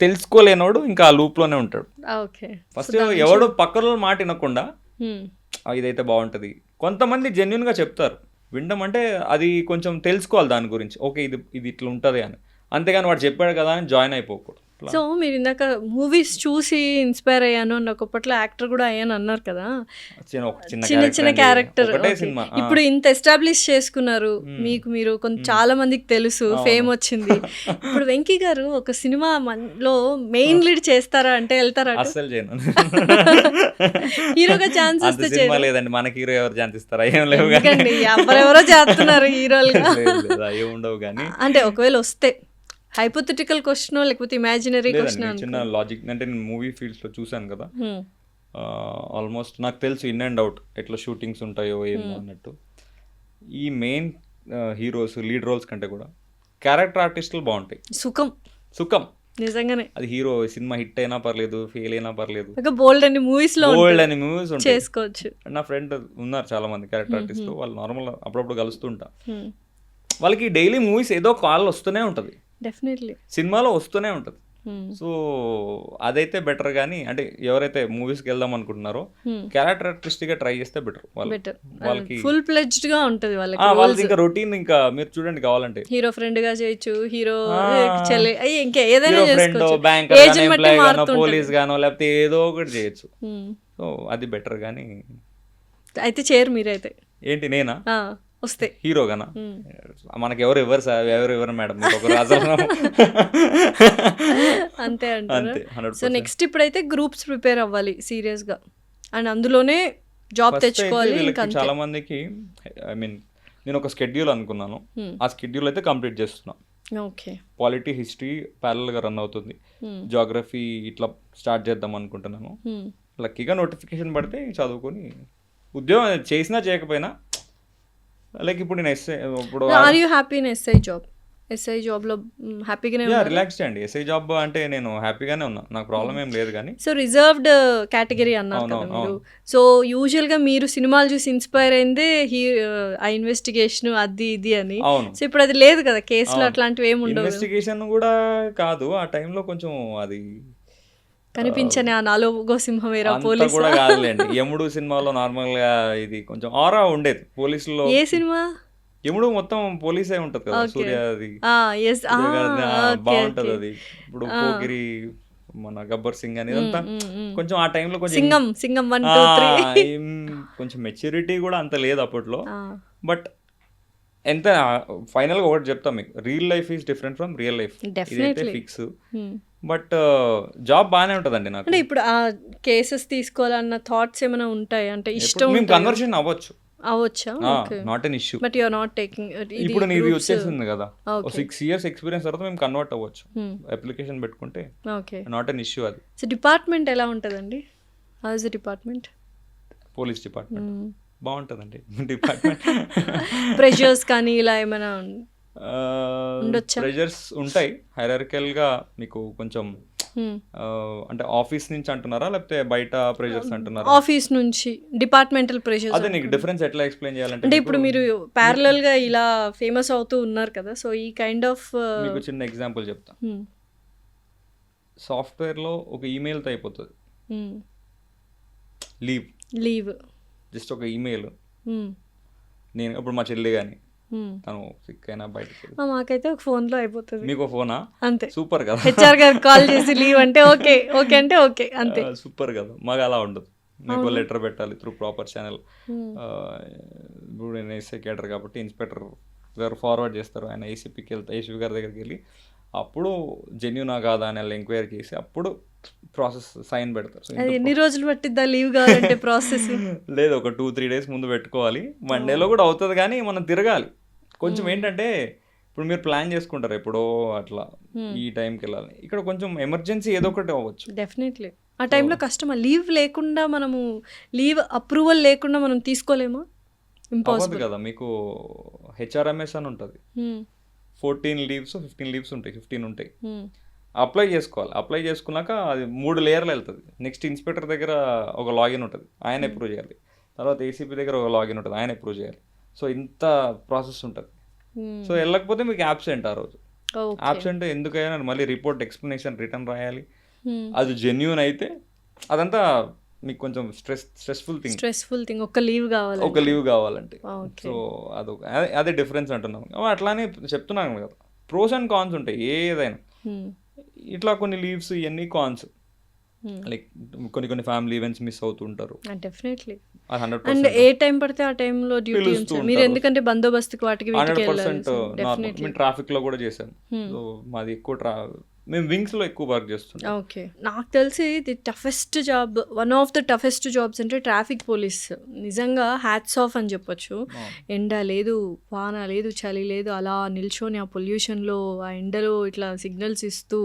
తెలుసుకోలేనోడు ఇంకా ఆ లూప్లోనే ఉంటాడు. ఓకే. ఫస్ట్ ఎవడు పక్కన మాట వినకుండా ఇదైతే బాగుంటుంది. కొంతమంది జెన్యున్గా చెప్తారు, వినడం అంటే అది కొంచెం తెలుసుకోవాలి దాని గురించి, ఓకే ఇది ఇది ఇట్లా ఉంటుంది అని. అంతేగాని వాడు చెప్పాడు కదా అని జాయిన్ అయిపోకూడదు. సో మీరు ఇందాక మూవీస్ చూసి ఇన్స్పైర్ అయ్యాను అని ఒకప్పట్లో యాక్టర్ కూడా అయ్యాను అన్నారు కదా, చిన్న చిన్న క్యారెక్టర్. ఇప్పుడు ఇంత ఎస్టాబ్లిష్ చేసుకున్నారు, మీకు మీరు చాలా మందికి తెలుసు, ఫేమ్ వచ్చింది. ఇప్పుడు వెంకీ గారు ఒక సినిమాలో మెయిన్ లీడ్ చేస్తారా అంటే వెళ్తారా? అస్సలు చేయను. హీరోగా ఛాన్స్ వస్తే లేదండి, మనకి హీరో ఎవరు ఛాన్స్ ఇస్తారా? ఏం లేవు, ఎవరెవరో చేస్తున్నారు హీరోలుగా, ఏముండవు. కానీ అంటే ఒకవేళ వస్తే హైపోథెటికల్ క్వశ్చన్ లేకపోతే ఇమాజినరీ క్వశ్చన్? చిన్న లాజిక్ అంటే నేను మూవీ ఫీల్డ్స్లో చూశాను కదా, ఆల్మోస్ట్ నాకు తెలుసు ఇన్ అండ్ అవుట్ ఎట్లా షూటింగ్స్ ఉంటాయో ఏమో అన్నట్టు. ఈ మెయిన్ హీరోస్ లీడ్ రోల్స్ కంటే కూడా క్యారెక్టర్ ఆర్టిస్టులు బాగుంటాయి. సుఖం నిజంగానే. అది హీరో సినిమా హిట్ అయినా పర్లేదు, ఫెయిల్ అయినా పర్లేదు, బోల్డ్ అని మూవీస్ చేసుకోవచ్చు. నా ఫ్రెండ్ ఉన్నారు చాలా మంది క్యారెక్టర్ ఆర్టిస్టులు, వాళ్ళు నార్మల్ అప్పుడప్పుడు కలుస్తుంటా. వాళ్ళకి డైలీ మూవీస్ ఏదో కాల్ వస్తూనే ఉంటుంది, డెఫినెట్లీ సినిమాలో వస్తూనే ఉంటుంది. సో అదైతే బెటర్. కానీ అంటే ఎవరైతే మూవీస్కి వెళ్దాం అనుకుంటున్నారో క్యారెక్టర్ ఆర్టిస్ట్గా ట్రై చేస్తే బెటర్. వాళ్ళకి ఫుల్ ఫ్లెడ్జ్డ్ గా ఉంటుంది వాళ్ళకి. ఇంకా రొటీన్ ఇంకా మీరు చూడండి, కావాలంటే హీరో ఫ్రెండ్ గా చేయొచ్చు, హీరో ఇంకా ఏదైనా ఫ్రెండ్, బ్యాంక్, పోలీస్ గానో లేకపోతే ఏదో ఒకటి చేయొచ్చు. సో అది బెటర్. కానీ అయితే చేయరు మీరైతే? ఏంటి నేనా వస్తే హీరోగానా? మనకి ఎవరు సార్, ఎవరు మేడం, అంతే అంతే. సో నెక్స్ట్ ఇప్పుడైతే గ్రూప్స్ ప్రిపేర్ అవ్వాలి సీరియస్ గా, అండ్ అందులోనే జాబ్ తెచ్చుకోవాలి. చాలా మందికి ఐ మీన్ నేను ఒక స్కెడ్యూల్ అనుకున్నాను, ఆ స్కెడ్యూల్ అయితే కంప్లీట్ చేస్తున్నా. ఓకే. పాలిటీ, హిస్టరీ ప్యారల్ గా రన్ అవుతుంది, జాగ్రఫీ ఇట్లా స్టార్ట్ చేద్దాం అనుకుంటున్నాను. లక్కీగా నోటిఫికేషన్ పడితే చదువుకొని ఉద్యోగం చేసినా చేయకపోయినా, లైక్ ఇప్పుడు నేను ఎస్ఐ, ఇప్పుడు are you happy in SI job? SI job లో హ్యాపీగానే ఉన్నా? రిలాక్స్ అండి. ఎస్ఐ జాబ్ అంటే నేను హ్యాపీగానే ఉన్నా, నాకు ప్రాబ్లం ఏం లేదు. కానీ సో రిజర్వ్డ్ కేటగిరీ అన్నారు కదా మీరు. సో యూజువల్ గా మీరు సినిమాలు చూసి ఇన్స్పైర్ అయిందే ఆ ఇన్వెస్టిగేషన్ అది ఇది అని. సో ఇప్పుడు అది లేదు కదా, కేసులు అట్లాంటివి ఏమి ఉండవు. ఇన్వెస్టిగేషన్ కూడా కాదు, ఆ టైంలో కొంచెం అది కనిపించని ఆ నాలుగో సింహమేరా పోలీసు కూడా కాదులేండి. యముడు సినిమాలో నార్మల్ గా ఇది కొంచెం ఆరా ఉండేది పోలీసులో. ఏ సినిమా? యముడు మొత్తం పోలీసే ఉంటది కదా, సూర్యది బాగుంటది అది. ఇప్పుడు పోకిరి, మన గబ్బర్ సింగ్ అనేది అంతా కొంచెం ఆ టైంలో కొంచెం సింగం కొంచెం మెచ్యూరిటీ కూడా అంత లేదు అప్పట్లో. బట్ ఎంత ఫైనల్గా ఒకటి చెప్తాం మీకు, real life is different from real life, ఇదైతే ఫిక్స్. బట్ జాబ్ బాగానే ఉంటుందండి నాకు. అంటే ఇప్పుడు ఆ కేసెస్ తీసుకోవాలన్న థాట్స్ ఏమైనా ఉంటాయి అంటే ఇష్టం? కన్వర్షన్ అవ్వచ్చా? Not an issue. But you are not taking. ఇప్పుడు నీది వచ్చేసింది కదా, 6 years ఎక్స్పీరియన్స్ తర్వాత మేము కన్వర్ట్ అవ్వచ్చు, అప్లికేషన్ పెట్టుకుంటే. నాట్ ఎన్ ఇష్యూ అది. సో డిపార్ట్మెంట్ ఎలా ఉంటుందండి? How is the department? Police department బాగుంటుందండి. డిపార్ట్మెంట్ ప్రెషర్స్ కానీ ఇలా ఏమైనా ప్రెషర్స్ ఉంటాయి. హైరార్కికల్గా మీకు కొంచెం అంటే ఆఫీస్ నుంచి అంటున్నారా లేకపోతే బయట ప్రెషర్స్ అంటున్నారా? ఆఫీస్ నుంచి డిపార్ట్మెంటల్ ప్రెషర్స్. అదే నీకు డిఫరెన్స్ ఎట్లా ఎక్స్ప్లెయిన్ చేయాలంటే, అంటే ఇప్పుడు మీరు ప్యారలల్ గా ఇలా ఫేమస్ అవుతూ ఉన్నారు కదా, సో ఈ కైండ్ ఆఫ్ మీకు చిన్న ఎగ్జాంపుల్ చెప్తా. సాఫ్ట్వేర్ లో ఒక ఈమెయిల్ తో అయిపోతుంది లీవ్, జస్ట్ ఒక ఈమెయిల్. నేను ఇప్పుడు మా చెల్లి కానీ తను సిక్ అయినా బయటకి, మాకైతే ఒక ఫోన్ లో అయిపోతుంది. మీకు ఫోనా? అంతే. సూపర్ కదా. హెచ్ఆర్ గారు కాల్ చేసి లీవ్ అంటే ఓకే ఓకే అంటే ఓకే అంతే. సూపర్ కదా. మాకు అలా ఉండదు, మీకు లెటర్ పెట్టాలి త్రూ ప్రాపర్ ఛానల్. ఇప్పుడు నేను ఎస్ఐ క్యాడర్ కాబట్టి ఇన్స్పెక్టర్ గారు ఫార్వర్డ్ చేస్తారు, ఆయన ఏసీపీకి వెళ్తే ఏసీపీ గారి దగ్గరికి వెళ్ళి అప్పుడు జెన్యూనా కాదా అని వాళ్ళు ఎంక్వైరీ చేసి అప్పుడు ప్రాసెస్ సైన్ పెడతారు. ఎన్ని రోజులు పట్టిద్దా లీవ్ కావాలంటే ప్రాసెస్? లేదు, ఒక 2-3 days ముందు పెట్టుకోవాలి. 1 day కూడా అవుతుంది, కానీ మనం తిరగాలి కొంచెం. ఏంటంటే ఇప్పుడు మీరు ప్లాన్ చేసుకుంటారు ఎప్పుడో అట్లా ఈ టైంకి వెళ్ళాలి, ఇక్కడ కొంచెం ఎమర్జెన్సీ ఏదో ఒకటి అవ్వచ్చు. డెఫినెట్లీ ఆ టైంలో కష్టమా? లీవ్ లేకుండా మనము, లీవ్ అప్రూవల్ లేకుండా మనం తీసుకోలేమా? ఇంపాసిబుల్ కదా. మీకు హెచ్ఆర్ఎంఎస్ అని ఉంటుంది, 14 leaves 15 leaves ఉంటాయి, 15 ఉంటాయి. అప్లై చేసుకోవాలి. అప్లై చేసుకున్నాక అది 3 layers వెళ్తుంది. నెక్స్ట్ ఇన్స్పెక్టర్ దగ్గర ఒక లాగిన్ ఉంటుంది, ఆయన అప్రూవ్ చేయాలి. తర్వాత ఏసీపీ దగ్గర ఒక లాగిన్ ఉంటుంది, ఆయన అప్రూవ్ చేయాలి. సో ఇంత ప్రాసెస్ ఉంటుంది. సో వెళ్ళకపోతే మీకు యాబ్సెంట్ ఆ రోజు. ఓకే. ఆబ్సెంట్ ఎందుకైనా మళ్ళీ రిపోర్ట్ ఎక్స్ప్లెనేషన్ రిటర్న్ రాయాలి. అది జెన్యూన్ అయితే అదంతా మీకు కొంచెం స్ట్రెస్ఫుల్ థింగ్. Stressful thing. ఒక లీవ్ ఒక కావాలంటే. లీవ్ కావాలంటే. ఓకే. సో అదే డిఫరెన్స్ అంటున్నాం. అట్లానే చెప్తున్నాను కదా, ప్రోస్ అండ్ కాన్స్ ఉంటాయి ఏదైనా. ఇట్లా కొన్ని లీవ్స్ ఇవన్నీ కాన్స్. లైక్ కొన్ని ఫ్యామిలీ ఈవెంట్స్ మిస్ అవుతుంటారు. డెఫినెట్లీ. అది 100% అండ్ ఏ టైం పడితే ఆ టైంలో డ్యూటీ పిలుస్తూ ఉంచారు మీరు, ఉంటారు. ఎందుకంటే బందోబస్తుకి వాటికి వీటికి వెళ్ళాలి. 100% నార్మల్. డెఫినెట్లీ. మేము ట్రాఫిక్లో కూడా చేసాం. సో మాది ఎక్కువ మేము వింగ్స్లో ఎక్కువ వర్క్ చేస్తుంటాం. ఓకే. నాకు తెలిసి the toughest job, one of the toughest jobs అంటే ట్రాఫిక్ పోలీస్. నిజంగా హ్యాట్స్ ఆఫ్ అని చెప్పొచ్చు. ఎండ లేదు, వాన లేదు, చలి లేదు, అలా నిల్చొని ఆ పొల్యూషన్లో, ఆ ఎండలో ఇట్లా సిగ్నల్స్ ఇస్తూ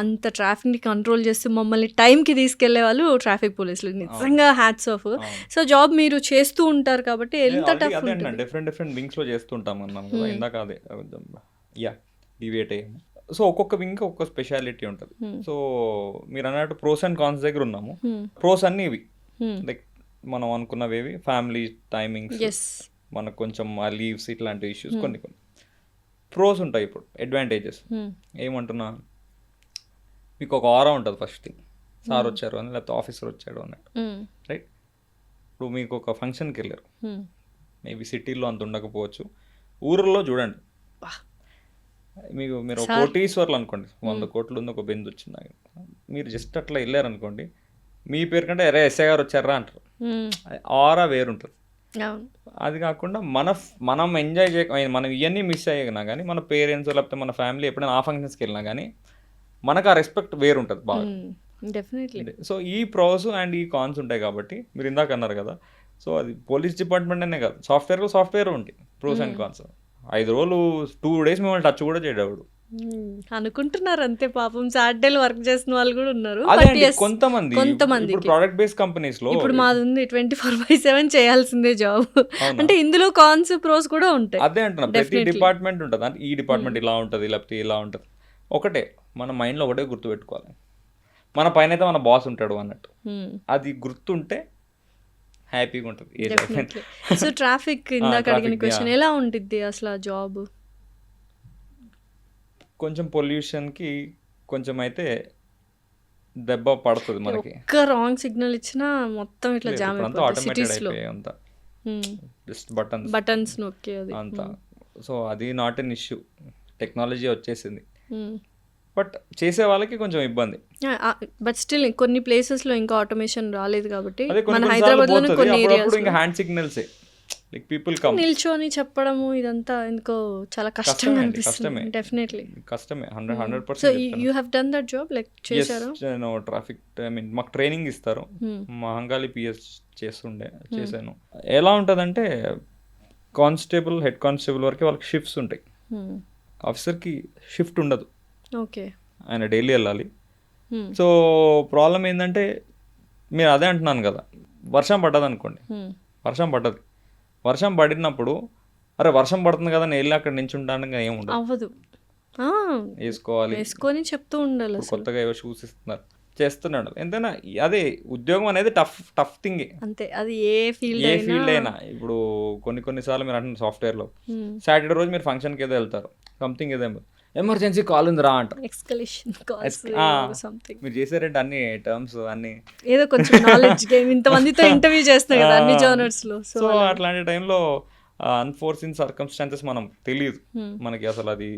అంత ట్రాఫిక్ని కంట్రోల్ చేస్తూ మమ్మల్ని టైంకి తీసుకెళ్లే వాళ్ళు ట్రాఫిక్ పోలీసులు. నిజంగా హ్యాట్స్ ఆఫ్. సో జాబ్ మీరు చేస్తూ ఉంటారు కాబట్టి ఎంత టఫ్ అదే ఉంటుంది. డిఫరెంట్ వింగ్స్లో చేస్తుంటాం అన్నాం కదా ఇందాక. అదే డివేట్ అయ్యాము. సో ఒక్కొక్క వింగ్ ఒక్కొక్క స్పెషాలిటీ ఉంటుంది. సో మీరు అన్నట్టు ప్రోస్ అండ్ కాన్స్ దగ్గర ఉన్నాము. ప్రోస్ అన్నీ ఇవి, లైక్ మనం అనుకున్నవి ఫ్యామిలీ టైమింగ్స్, ఎస్. మనకు కొంచెం ఆ లీవ్స్ ఇట్లాంటి ఇష్యూస్ కొన్ని. ప్రోస్ ఉంటాయి. ఇప్పుడు అడ్వాంటేజెస్ ఏమంటున్నా, మీకు ఒక ఆరా ఉంటుంది ఫస్ట్ థింగ్, సార్ వచ్చారు అని, లేకపోతే ఆఫీసర్ వచ్చాడు అన్నట్టు, రైట్? ఇప్పుడు మీకు ఒక ఫంక్షన్కి వెళ్ళారు, మేబీ సిటీలో అంత ఉండకపోవచ్చు, ఊర్లో చూడండి, మీరు ఒక కోటీశ్వర్లు అనుకోండి, 100 కోట్లు ఉంది, ఒక బెంజ్ వచ్చింది, మీరు జస్ట్ అట్లా వెళ్ళారనుకోండి, మీ పేరు కంటే అరే ఎస్ఐ గారు వచ్చారా అంటారు. ఆరా వేరుంటుంది. అది కాకుండా మనం ఎంజాయ్ మనం ఇవన్నీ మిస్ అయ్యినా కానీ, మన పేరెంట్స్ లేకపోతే మన ఫ్యామిలీ ఎప్పుడైనా ఆ ఫంక్షన్స్కి వెళ్ళినా కానీ మనకు ఆ రెస్పెక్ట్ వేరుంటుంది బాగా. డెఫినెట్లీ. సో ఈ ప్రోస్ అండ్ ఈ కాన్స్ ఉంటాయి కాబట్టి, మీరు ఇందాక అన్నారు కదా, సో అది పోలీస్ డిపార్ట్మెంట్ అనే కాదు, సాఫ్ట్వేర్ ఉంటాయి ప్రోస్ అండ్ కాన్స్. 5 రోజులు 2 days మిమ్మల్ని టచ్ కూడా చేయడాడు అనుకుంటున్నారు అంతే. పాపం సాటర్డేలు వర్క్ చేసిన వాళ్ళు కూడా ఉన్నారు. అదే అండి, కొంతమంది ప్రోడక్ట్ బేస్డ్ కంపెనీస్ లో. ఇప్పుడు మాది ఉంది 24/7 చేయాల్సిందే జాబ్. అంటే ఇందులో కాన్స్ ప్రోస్ కూడా ఉంటాయి. అదే అంటున్నా, ప్రతి డిపార్ట్మెంట్ ఉంటుంది. అంటే ఈ డిపార్ట్మెంట్ ఇలా ఉంటుంది, లేకపోతే ఇలా ఉంటుంది. ఒకటే మన మైండ్లో ఒకటే గుర్తుపెట్టుకోవాలి, మన పైన అయితే మన బాస్ ఉంటాడు అన్నట్టు. అది గుర్తుంటే హ్యాపీగా ఉంటుంది. సో ట్రాఫిక్ ఇందాక అడిగిన క్వశ్చన్, ఎలా ఉంటుంది అసలు ఆ జాబ్? కొంచెం పొల్యూషన్కి కొంచెం అయితే దెబ్బ పడుతుంది మనకి. ఒక్క రాంగ్ సిగ్నల్ ఇచ్చినా మొత్తం ఇట్లా జామ్ అయిపోతుంది ఆటోమేటెడ్ అయిపోయాయి అంతా, జస్ట్ బటన్స్ నొక్కి అది అంతా. సో అది నాట్ ఎన్ ఇష్యూ, టెక్నాలజీ వచ్చేసింది. బట్ చేసే వాళ్ళకి కొంచెం ఇబ్బంది. బట్ స్టిల్ కొన్ని ప్లేసెస్లో ఇంకా ఆటోమేషన్ రాలేదు కాబట్టి, మన హైదరాబాద్లోనే కొన్ని ఏరియాస్ ఇంకా హ్యాండ్ సిగ్నల్సే, లైక్ పీపుల్ కమ్ నిల్చొని చెప్పడము, ఇదంతా ఎందుకో చాలా కష్టంగా అనిపిస్తుంది. డెఫినెట్లీ కష్టమే, 100%. So you have done that job, like చేశారు? నేను ట్రాఫిక్, ఐ మీన్ మాకు ట్రైనింగ్ ఇస్తారు, మా హంగాలి పిఎస్ చేశాను. ఎలా ఉంటుందంటే, కానిస్టేబుల్, హెడ్ కానిస్టేబుల్ వరకు వాళ్ళకి షిఫ్ట్స్ ఉంటాయి, ఆఫీసర్కి షిఫ్ట్ ఉండదు. ఓకే. ఆయన డైలీ వెళ్ళాలి. సో ప్రాబ్లం ఏంటంటే, మీరు అదే అంటున్నాను కదా, వర్షం పడ్డది అనుకోండి, వర్షం పడినప్పుడు అరే వర్షం పడుతుంది కదా నేను వెళ్ళి అక్కడ నించుంటాను ఏముండదు, అవ్వదు, వేసుకొని చెప్తూ ఉండాలి. కొత్తగా ఏవో షూస్ ఇస్తున్నారు, చేస్తున్నాడు. ఎంతైనా అదే ఉద్యోగం అనేది టఫ్ థింగ్ అంతే, అది ఏ ఫీల్డ్ అయినా. ఇప్పుడు కొన్నిసార్లు మీరు అంటున్నారు సాఫ్ట్వేర్లో, సాటర్డే రోజు మీరు ఫంక్షన్కి ఏదో వెళ్తారు, సంథింగ్ ఏదో ఎమర్జెన్సీ కాల్ ఉంది రా అంటారు. మీరు చేసారంటే అన్ని టర్మ్స్ అన్ని ఏదో కొంచెం నాలెడ్జ్ గేమ్, ఇంతమందితో ఇంటర్వ్యూ చేస్తాం కదా అన్ని జర్నల్స్ లో. సో అట్లాంటి టైంలో అన్ఫోర్సిన్ సర్కమ్స్టాన్సెస్ మనం తెలియదు, మనకి అసలు అది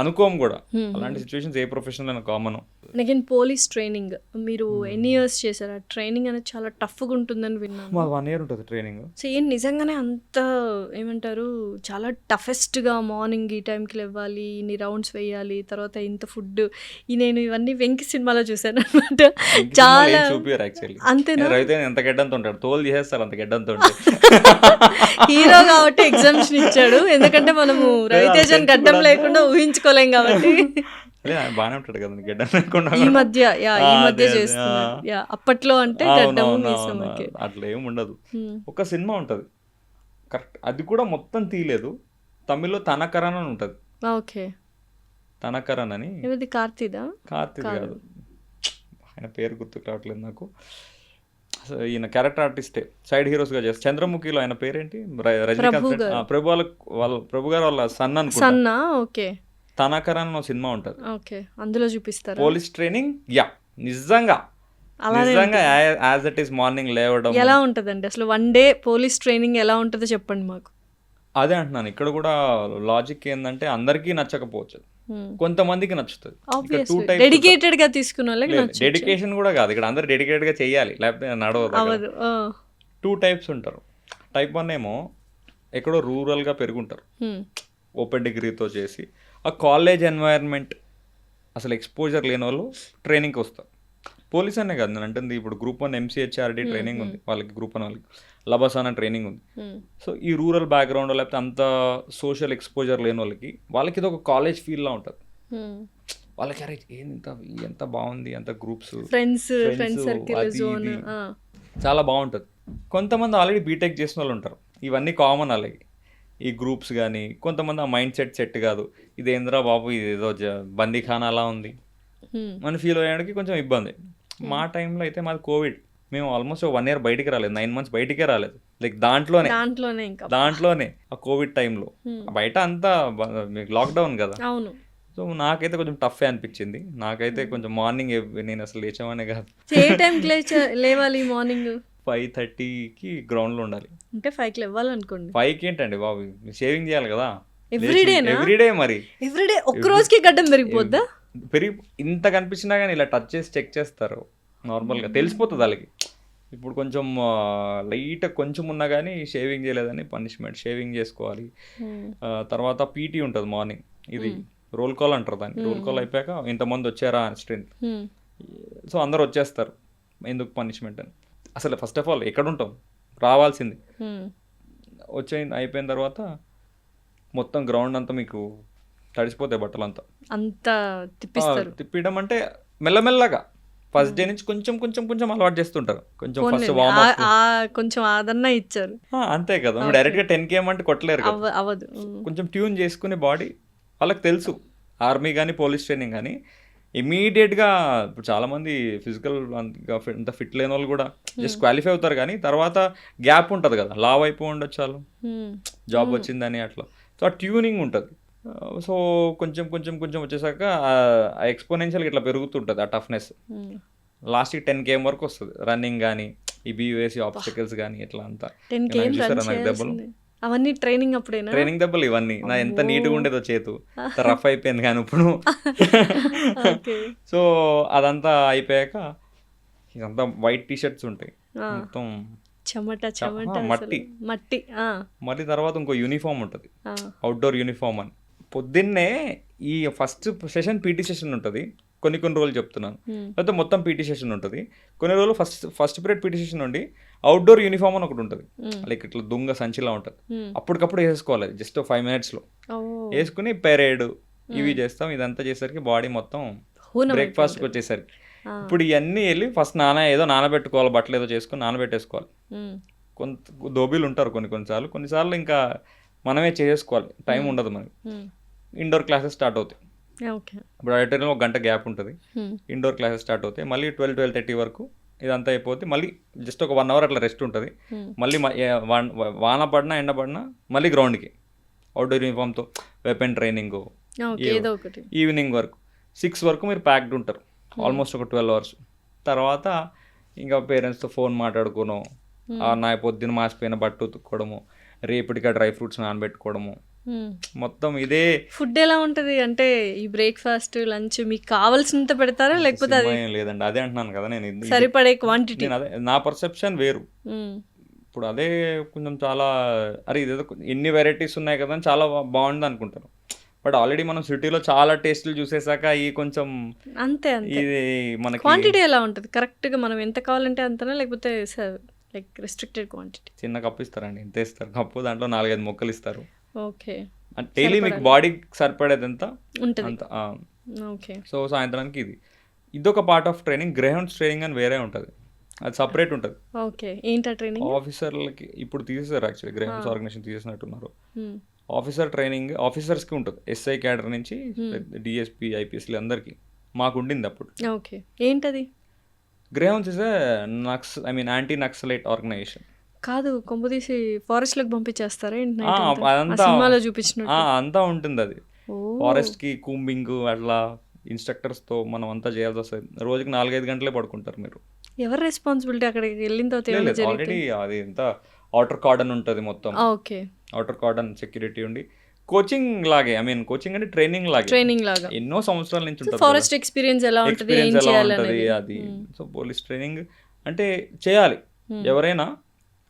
అనుకోం కూడా. అలాంటి సిచ్యువేషన్స్ ఏ ప్రొఫెషనల్ అయినా కామన్. అగైన్ పోలీస్ ట్రైనింగ్ మీరు ఎన్ని ఇయర్స్ చేశారు? ఆ ట్రైనింగ్ అనేది చాలా టఫ్గా ఉంటుందని విన్నాను. మాకు 1 year ఉంటుంది ట్రైనింగ్. సో ఏం నిజంగానే అంత ఏమంటారు, చాలా టఫెస్ట్గా మార్నింగ్ ఈ టైంకి లేవాలి, ఇన్ని రౌండ్స్ వేయాలి, తర్వాత ఇంత ఫుడ్, నేను ఇవన్నీ వెంకి సినిమాలో చూసాను అనమాట. చాలా చూపియారు యాక్చువల్లీ. అంతేనా? అయితే ఎంత గడ్డంతో ఉంటాడు, తోలు చేసేస్తారు అంత గడ్డంతో ఉంటాడు. హీరో కాబట్టి ఎగ్జామ్షన్ ఇచ్చాడు, ఎందుకంటే మనము రవితేజన్ గడ్డం లేకుండా ఊహించుకోలేం కాబట్టి. బాగానే ఉంటాడు కదా గడ్డం లేకుండా. ఈ మధ్య చేస్తున్నారు. అప్పట్లో అంటే అట్లా ఏమి ఉండదు. ఒక సినిమా ఉంటది కరెక్ట్, అది కూడా మొత్తం తీయలేదు, తమిళ్లో తనకరన్ అని ఉంటది. ఓకే, తనకరన్ అని. కార్తీక్ కాదు, ఆయన పేరు గుర్తుకు రావట్లేదు నాకు. ఈయన క్యారెక్టర్ ఆర్టిస్టే, సైడ్ హీరోస్ గా చేస్తారు. చంద్రముఖిలో ఆయన పేరేంటి, రజనీకాంత్. ప్రభు గారు వాళ్ళ సన్ అనుకుంటా. ఓకే, తనకర్ అని ఒక సినిమా ఉంటుంది, ఓకే, అందులో చూపిస్తారా? Police training. యా, నిజంగా నిజంగా యాజ్ ఇట్ ఈస్ మార్నింగ్ లేవడం. ఎలా ఉంటుందండి అసలు వన్ డే పోలీస్ ట్రైనింగ్ ఎలా ఉంటుందో చెప్పండి మాకు. అదే అంటున్నాను, ఇక్కడ కూడా లాజిక్ ఏంటంటే అందరికీ నచ్చకపోవచ్చు, కొంతమందికి నచ్చుతుంది. ఇక్కడ టూ టైప్స్. డెడికేటెడ్ గా తీసుకున్న వాళ్ళకి నచ్చచ్చు. డెడికేషన్ కూడా కాదు, ఇక్కడ అందరు డెడికేటెడ్ గా చేయాలి, లేకపోతే నడవదు. అవదు. టూ టైప్స్ ఉంటారు. టైప్ 1 ఏమో ఎక్కడో రూరల్గా పెరుగుంటారు, ఓపెన్ డిగ్రీతో చేసి ఆ కాలేజ్ ఎన్వైర్న్మెంట్ అసలు ఎక్స్పోజర్ లేని వాళ్ళు ట్రైనింగ్కి వస్తారు. పోలీస్ అనే కాదు నేను అంటుంది, ఇప్పుడు గ్రూప్ 1 MCHRD ట్రైనింగ్ ఉంది వాళ్ళకి, గ్రూప్ 1 వాళ్ళకి లబసానా ట్రైనింగ్ ఉంది. సో ఈ రూరల్ బ్యాక్గ్రౌండ్ లేకపోతే అంత సోషల్ ఎక్స్పోజర్ లేని వాళ్ళకి ఇది ఒక కాలేజ్ ఫీల్లా ఉంటుంది. వాళ్ళకి అరే ఎంత బాగుంది, అంత గ్రూప్స్, ఫ్రెండ్స్ సర్కిల్ చాలా బాగుంటుంది. కొంతమంది ఆల్రెడీ బీటెక్ చేసిన వాళ్ళు ఉంటారు, ఇవన్నీ కామన్ అలాగే ఈ గ్రూప్స్. కానీ కొంతమంది ఆ మైండ్ సెట్ కాదు, ఇదేంద్రా బాబు ఇదేదో బందీఖానా అలా ఉంది అని ఫీల్ అయ్యడానికి కొంచెం ఇబ్బంది. మా టైంలో అయితే మాది కోవిడ్, మేము ఆల్మోస్ట్ 1 year బయటికి రాలేదు, 9 months బయటికే రాలేదు. లైక్ దాంట్లోనే ఆ కోవిడ్ టైంలో బయట అంతా మీకు లాక్డౌన్ కదా. అవును. సో నాకైతే కొంచెం టఫ్ అనిపించింది. నాకైతే కొంచెం మార్నింగ్ నేను అసలు లేచామనే కాదు. ఏ టైంకి లేవాలి? మార్నింగ్ 5:30కి గ్రౌండ్లో ఉండాలి. అంటే 5కి లేవాలనుకోండి. 5కి ఏంటండి బాబు, షేవింగ్ చేయాలి కదా ఎవ్రీడే. మరి ఎవ్రీడే ఒక్క రోజుకి గడ్డం పెరిగిపోద్దా? ఇంత కనిపించినా కానీ ఇలా టచ్ చేసి చెక్ చేస్తారు, నార్మల్గా తెలిసిపోతుంది వాళ్ళకి. ఇప్పుడు కొంచెం లైట్ కొంచెం ఉన్నా కానీ షేవింగ్ చేయలేదని పనిష్మెంట్, షేవింగ్ చేసుకోవాలి. తర్వాత పీటీ ఉంటుంది మార్నింగ్, ఇది రోల్ కాల్ అంటారు దాన్ని. రోల్ కాల్ అయిపోయాక ఇంతమంది వచ్చారా అని స్ట్రెంత్, సో అందరు వచ్చేస్తారు, ఎందుకు పనిష్మెంట్ అని. అసలు ఫస్ట్ ఆఫ్ ఆల్ ఎక్కడ ఉంటాం, రావాల్సింది. అయిపోయిన తర్వాత మొత్తం గ్రౌండ్ అంతా మీకు తడిసిపోతాయి బట్టలు అంతా తిప్పడం. అంటే మెల్లమెల్లగా ఫస్ట్ డే నుంచి కొంచెం కొంచెం కొంచెం అలవాటు చేస్తుంటారు. కొంచెం ఫస్ట్ కొంచెం ఆదరణ ఇచ్చారు అంతే కదా. డైరెక్ట్గా 10 km అంటే కొట్టలేరు కదా, అవ్వదు. కొంచెం ట్యూన్ చేసుకునే బాడీ వాళ్ళకి తెలుసు. ఆర్మీ కానీ పోలీస్ ట్రైనింగ్ కానీ ఇమీడియట్గా ఇప్పుడు చాలామంది ఫిజికల్ అంత ఫిట్ లేని వాళ్ళు కూడా జస్ట్ క్వాలిఫై అవుతారు, కానీ తర్వాత గ్యాప్ ఉంటుంది కదా, లావ్ అయిపో ఉండొచ్చు వాళ్ళు, జాబ్ వచ్చిందని అట్లా. సో ఆ ట్యూనింగ్ ఉంటుంది. సో కొంచెం కొంచెం కొంచెం వచ్చేసాక ఆ ఎక్స్పోనెన్షియల్గా ఇట్లా పెరుగుతుంటుంది ఆ టఫ్నెస్. లాస్ట్కి 10 km వరకు వస్తుంది రన్నింగ్ కానీ, ఈ BUSC ఆబ్స్టికల్స్ కానీ ఇట్లా అంతా. చూసారా నాకు దెబ్బలు అవన్నీ ట్రైనింగ్ అప్పుడేనా? ట్రైనింగ్ దెబ్బలు ఇవన్నీ. నా ఎంత నీట్గా ఉండేదో చేతు, రఫ్ అయిపోయింది కానీ ఇప్పుడు. సో అదంతా అయిపోయాక ఇదంతా వైట్ టీషర్ట్స్ ఉంటాయి, మొత్తం మట్టి. మళ్ళీ తర్వాత ఇంకో యూనిఫామ్ ఉంటుంది, అవుట్డోర్ యూనిఫామ్ అని. పొద్దున్నే ఈ ఫస్ట్ సెషన్ పీటీ సెషన్ ఉంటుంది, కొన్ని రోజులు చెప్తున్నాను, లేకపోతే మొత్తం పీటీ సెషన్ ఉంటుంది. కొన్ని రోజులు ఫస్ట్ పీరియడ్ పీటీ సెషన్ ఉండి అవుట్డోర్ యూనిఫామ్ అని ఒకటి ఉంటుంది, లైక్ ఇట్లా దుంగ సంచిలా ఉంటుంది. అప్పటికప్పుడు వేసుకోవాలి, జస్ట్ 5 minutesలో వేసుకుని పెరేడ్ ఇవి చేస్తాం. ఇదంతా చేసరికి బాడీ మొత్తం బ్రేక్ఫాస్ట్కి వచ్చేసరికి ఇప్పుడు ఇవన్నీ వెళ్ళి ఫస్ట్ ఏదో నానబెట్టుకోవాలి, బట్టలు ఏదో చేసుకుని నానబెట్టేసుకోవాలి. కొంత దోబీలు ఉంటారు కొన్నిసార్లు ఇంకా మనమే చేసుకోవాలి, టైం ఉండదు మనకి. ఇండోర్ క్లాసెస్ స్టార్ట్ అవుతాయి. ఇప్పుడు ఆడిటోరియంలో 1 గంట గ్యాప్ ఉంటుంది, ఇండోర్ క్లాసెస్ స్టార్ట్ అవుతాయి. మళ్ళీ 12-12:30 వరకు ఇదంతా అయిపోతే మళ్ళీ జస్ట్ ఒక 1 hour అట్లా రెస్ట్ ఉంటుంది. మళ్ళీ వాన పడినా ఎండ పడినా మళ్ళీ గ్రౌండ్కి అవుట్డోర్ యూనిఫామ్తో వెపన్ ట్రైనింగ్. ఈవినింగ్ వరకు 6 వరకు మీరు ప్యాక్డ్ ఉంటారు, ఆల్మోస్ట్ ఒక 12 hours. తర్వాత ఇంకా పేరెంట్స్తో ఫోన్ మాట్లాడుకోవడం, నా పొద్దున్న మాసిపోయిన బట్టు ఉతుక్కోవడము, రేపటిగా డ్రై ఫ్రూట్స్ నానబెట్టుకోవడము, మొత్తం ఇదే. ఫుడ్ ఎలా ఉంటుంది అంటే ఈ బ్రేక్ఫాస్ట్ లంచ్ మీకు కావాల్సినంత పెడతారా లేకపోతే అది లేదండి? అదే అంటున్నాను కదా, నేను సరిపడే క్వాంటిటీ, అదే నా పర్సెప్షన్ వేరు. ఇప్పుడు అదే కొంచెం చాలా ఇదేదో ఎన్ని వెరైటీస్ ఉన్నాయి కదా అని చాలా బాగుంది అనుకుంటారు. బట్ ఆల్రెడీ మనం సిటీలో చాలా టేస్ట్లు చూసేసాక ఈ కొంచెం అంతే ఇది మనకి క్వాంటిటీ ఎలా ఉంటుంది కరెక్ట్గా మనం ఎంత కావాలంటే అంతనా, లేకపోతే లైక్ రెస్ట్రిక్టెడ్ క్వాంటిటీ? చిన్న కప్పు ఇస్తారండి, ఎంత ఇస్తారు కప్పు, దాంట్లో 4-5 ముక్కలు ఇస్తారు. ఓకే, డైలీ మీకు బాడీకి సరిపడేది ఎంత ఉంటుంది. ఓకే. సో సాయంత్రానికి ఇదొక part of training. Greyhounds training అని వేరే ఉంటుంది, అది సపరేట్ ఉంటుంది. ఓకే, ఏంటా ట్రైనింగ్? ఆఫీసర్లకి ఇప్పుడు తీసేసారు, యాక్చువల్లీ గ్రేహౌండ్స్ ఆర్గనైజేషన్ తీసేసినట్టున్నారు. ఆఫీసర్ ట్రైనింగ్ ఆఫీసర్స్కి ఉంటుంది, SI క్యాడర్ నుంచి DSP IPSలు అందరికీ. మాకు ఉండింది అప్పుడు. ఓకే, ఏంటది? Greyhounds is anti Naxalite organisation. కాదు, కొంపదీసి ఫారెస్ట్లోకి పంపించేస్తారా? అదంతా సినిమాలో చూపించిన అంతా ఉంటుంది అది. ఫారెస్ట్కి కూంబింగ్ అట్లా ఇన్స్ట్రక్టర్స్తో మనం అంతా చేయాల్సి వస్తుంది. రోజుకి 4-5 గంటలే పడుకుంటారు మీరు. ఎవరు రెస్పాన్సిబిలిటీ అక్కడికి వెళ్ళిన తర్వాత ఏమైనా జరిగితే? ఆల్రెడీ అది ఎంత అవుటర్ కార్డన్ ఉంటుంది మొత్తం, ఓకే, అవుటర్ కార్డన్ సెక్యూరిటీ ఉండి కోచింగ్ లాగే, ఐ మీన్ కోచింగ్ అంటే ట్రైనింగ్ లాగే, ట్రైనింగ్ లాగా ఎన్నో సంవత్సరాల నుంచి ఉంటుంది. ఫారెస్ట్ ఎక్స్పీరియన్స్ ఎలా ఉంటుంది, ఏం ఎక్స్పీరియన్స్ ఎలా ఉంటుంది చేయాలనేది. అది. సో పోలీస్ ట్రైనింగ్ అంటే చేయాలి, ఎవరైనా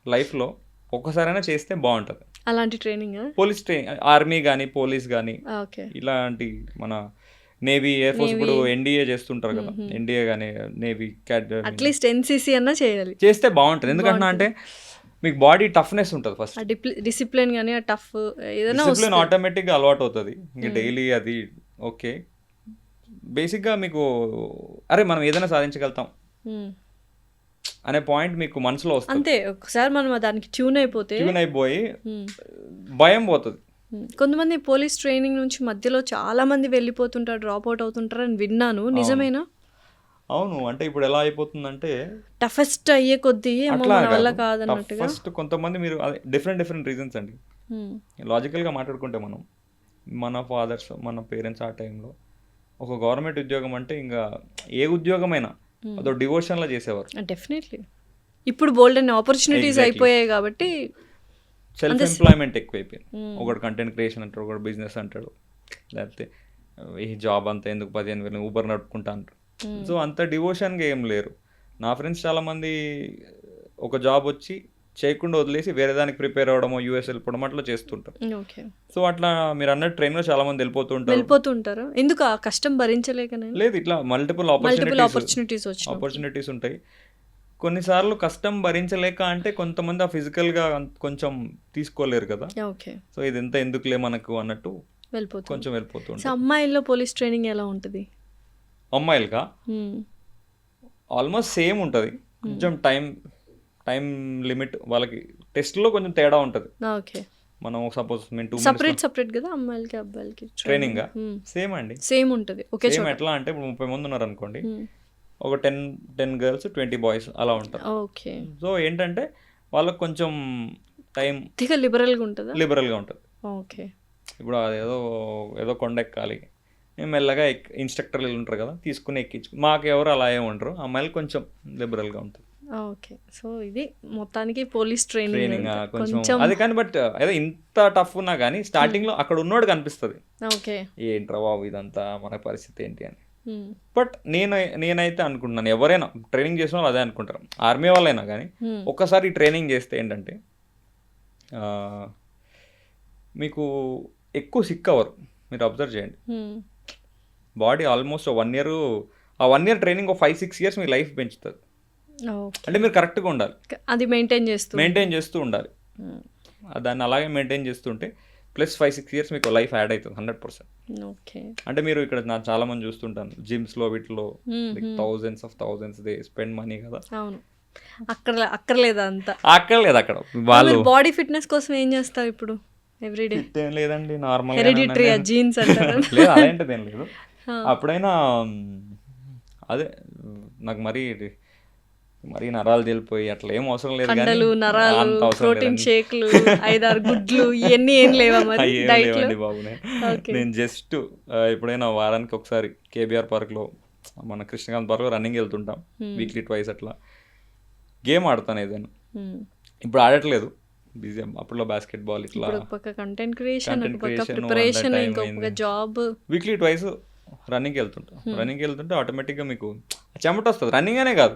లైఫ్లో ఒక్కసారైనా చేస్తే బాగుంటుంది. అలాంటి ట్రైనింగ్. పోలీస్ ట్రైనింగ్, ఆర్మీ కానీ పోలీస్ కానీ ఓకే, ఇలాంటి మన నేవీ, ఎయిర్ ఫోర్స్, ఇప్పుడు ఎన్డీఏ చేస్తుంటారు కదా, ఎన్డీఏ కానీ నేవీ, క్యాట్, అట్లీస్ట్ ఎన్సీసీ అన్నా చేయాలి, చేస్తే బాగుంటుంది. ఎందుకంటే అంటే మీకు బాడీ టఫ్నెస్ ఉంటుంది ఫస్ట్, డిసిప్లిన్ కానీ ఆ టఫ్ ఏదైనా డిసిప్లిన్ ఆటోమేటిక్గా అలవాటు అవుతుంది. ఇంకా డైలీ అది ఓకే. బేసిక్గా మీకు అరే మనం ఏదైనా సాధించగలుగుతాం అనే పాయింట్ మీకు మనసులో వస్తుంది. అంతే, ఒకసారి మనం దానికి ట్యూన్ అయిపోయి భయం పోతుంది. కొంతమంది పోలీస్ ట్రైనింగ్ నుంచి మధ్యలో చాలా మంది వెళ్ళిపోతుంటారు, డ్రాప్ అవుట్ అవుతుంటారు అని విన్నాను, నిజమేనా? అవును, అంటే ఇప్పుడు ఎలా అయిపోతుందంటే టఫెస్ట్ అయ్యే కొద్దీ మన వల్ల కాదన్నట్టుగా ఫస్ట్ కొంతమంది మీరు డిఫరెంట్ రీజన్స్ అండి. లాజికల్గా మాట్లాడుకుంటే మన ఫాదర్స్, మన పేరెంట్స్ ఆ టైంలో ఒక గవర్నమెంట్ ఉద్యోగం అంటే ఇంకా ఏ ఉద్యోగమైనా అదో డివోషన్లా చేసేవారు. డెఫినెట్లీ ఇప్పుడు బోల్డ్ అండ్ ఆపర్చునిటీస్ అయిపోయాయి కాబట్టి సెల్ఫ్ ఎంప్లాయ్మెంట్ ఎక్కువైపోయింది. ఒకటి కంటెంట్ క్రియేషన్ అంటాడు, ఒకటి బిజినెస్ అంటాడు, లేకపోతే ఈ జాబ్ అంతా ఎందుకు 15,000 ఊబర్ నడుపుకుంటా అంటారు. సో అంత డివోషన్గా ఏం లేరు. నా ఫ్రెండ్స్ చాలామంది ఒక జాబ్ వచ్చి చేయకుండా వదిలేసి వేరే దానికి ప్రిపేర్ అవ్వడమో, యూఎస్ వెళ్ళిపోవడం అట్లా చేస్తుంటారు. సో అట్లా మీరు అన్నట్టు ట్రైన్లో చాలా మంది వెళ్ళిపోతుంటారు. ఎందుకు ఆ కష్టం భరించలేకనే? లేదు, ఇట్లా మల్టిపుల్ ఆపర్చునిటీస్ ఉంటాయి. కొన్నిసార్లు కష్టం భరించలేక అంటే కొంతమంది ఆ ఫిజికల్గా కొంచెం తీసుకోలేరు కదా. సో ఇదంతా ఎందుకులే మనకు అన్నట్టు కొంచెం వెళ్ళిపోతుంది. అమ్మాయిల్లో పోలీస్ ట్రైనింగ్ ఎలా ఉంటుంది? అమ్మాయిలుగా ఆల్మోస్ట్ సేమ్ ఉంటుంది. కొంచెం టైం లిమిట్ వాళ్ళకి టెస్ట్లో కొంచెం తేడా ఉంటుంది. మనం సపోజ్ సపరేట్ కదా అమ్మాయిలకి అబ్బాయిలకి ట్రైనింగ్ సేమ్ అండి, సేమ్ ఉంటుంది. సేమ్ ఎట్లా అంటే ఇప్పుడు 30 మంది ఉన్నారు అనుకోండి, ఒక 10 గర్ల్స్ 20 బాయ్స్ అలా ఉంటారు. సో ఏంటంటే వాళ్ళకి కొంచెం టైం లిబరల్గా ఉంటుంది. ఇప్పుడు ఏదో కొండ ఎక్కాలి, మెల్లగా ఇంస్ట్రక్టర్లు ఉంటారు కదా, తీసుకుని ఎక్కించు, మాకు ఎవరు అలా ఏమి ఉండరు, అమ్మాయిలు కొంచెం లిబరల్గా ఉంటుంది. ఓకే, సో ఇది మొత్తానికి పోలీస్ ట్రైనింగ్ కొంచెం అది. కానీ బట్ ఏదో ఇంత టఫ్ ఉన్నా కానీ స్టార్టింగ్లో అక్కడ ఉన్నోడు కనిపిస్తుంది, ఏంట్రా బాబు ఇదంతా మన పరిస్థితి ఏంటి అని. బట్ నేనైతే అనుకుంటున్నాను, ఎవరైనా ట్రైనింగ్ చేసిన వాళ్ళు అదే అనుకుంటారు, ఆర్మీ వాళ్ళైనా కానీ ఒక్కసారి ట్రైనింగ్ చేస్తే ఏంటంటే మీకు ఎక్కువ సిక్ అవ్వరు. మీరు అబ్జర్వ్ చేయండి, బాడీ ఆల్మోస్ట్ 1 year, ఆ 1 year ట్రైనింగ్ 5-6 years మీ లైఫ్ పెంచుతుంది. అంటే మీరు కరెక్ట్గా ఉండాలి, అది మెయింటైన్ చేస్తూ ఉండాలి. దాన్ని అలాగే మెయింటైన్ చేస్తుంటే ప్లస్ 5-6 years మీకు లైఫ్ యాడ్ అవుతుంది 100%. అంటే మీరు ఇక్కడ నాకు చాలా మంది చూస్తుంటాను జిమ్స్లో వీటిలో thousands దే స్పెండ్ మనీ కదా. అక్కర్లేదు అక్కడ వాళ్ళు బాడీ ఫిట్నెస్ కోసం ఏం చేస్తారు ఇప్పుడు? ఎవ్రీడే లేదండి, నార్మల్ జీన్స్ లేదు, అలాంటిది ఏం లేదు. అప్పుడైనా అదే నాకు మరీ నరాలు తెలిపోయి అట్లా ఏం అవసరం లేదు, ప్రోటీన్ షేక్లు 5-6 గుడ్లు ఇవన్నీ ఏం లేవండి బాబు. నేను జస్ట్ ఎప్పుడైనా వారానికి ఒకసారి కేబీఆర్ పార్క్లో, మన కృష్ణకాంత్ పార్క్లో రన్నింగ్ వెళ్తుంటాం, వీక్లీ 2 అట్లా. గేమ్ ఆడతాను ఏదైనా, ఇప్పుడు ఆడట్లేదు, బిజీ. అప్పట్లో బాస్కెట్బాల్ ఇట్లా, content creation, preparation, job. Weekly 2 రన్నింగ్కి వెళ్తుంటే ఆటోమేటిక్గా మీకు చెమట వస్తుంది. రన్నింగ్ అనే కాదు,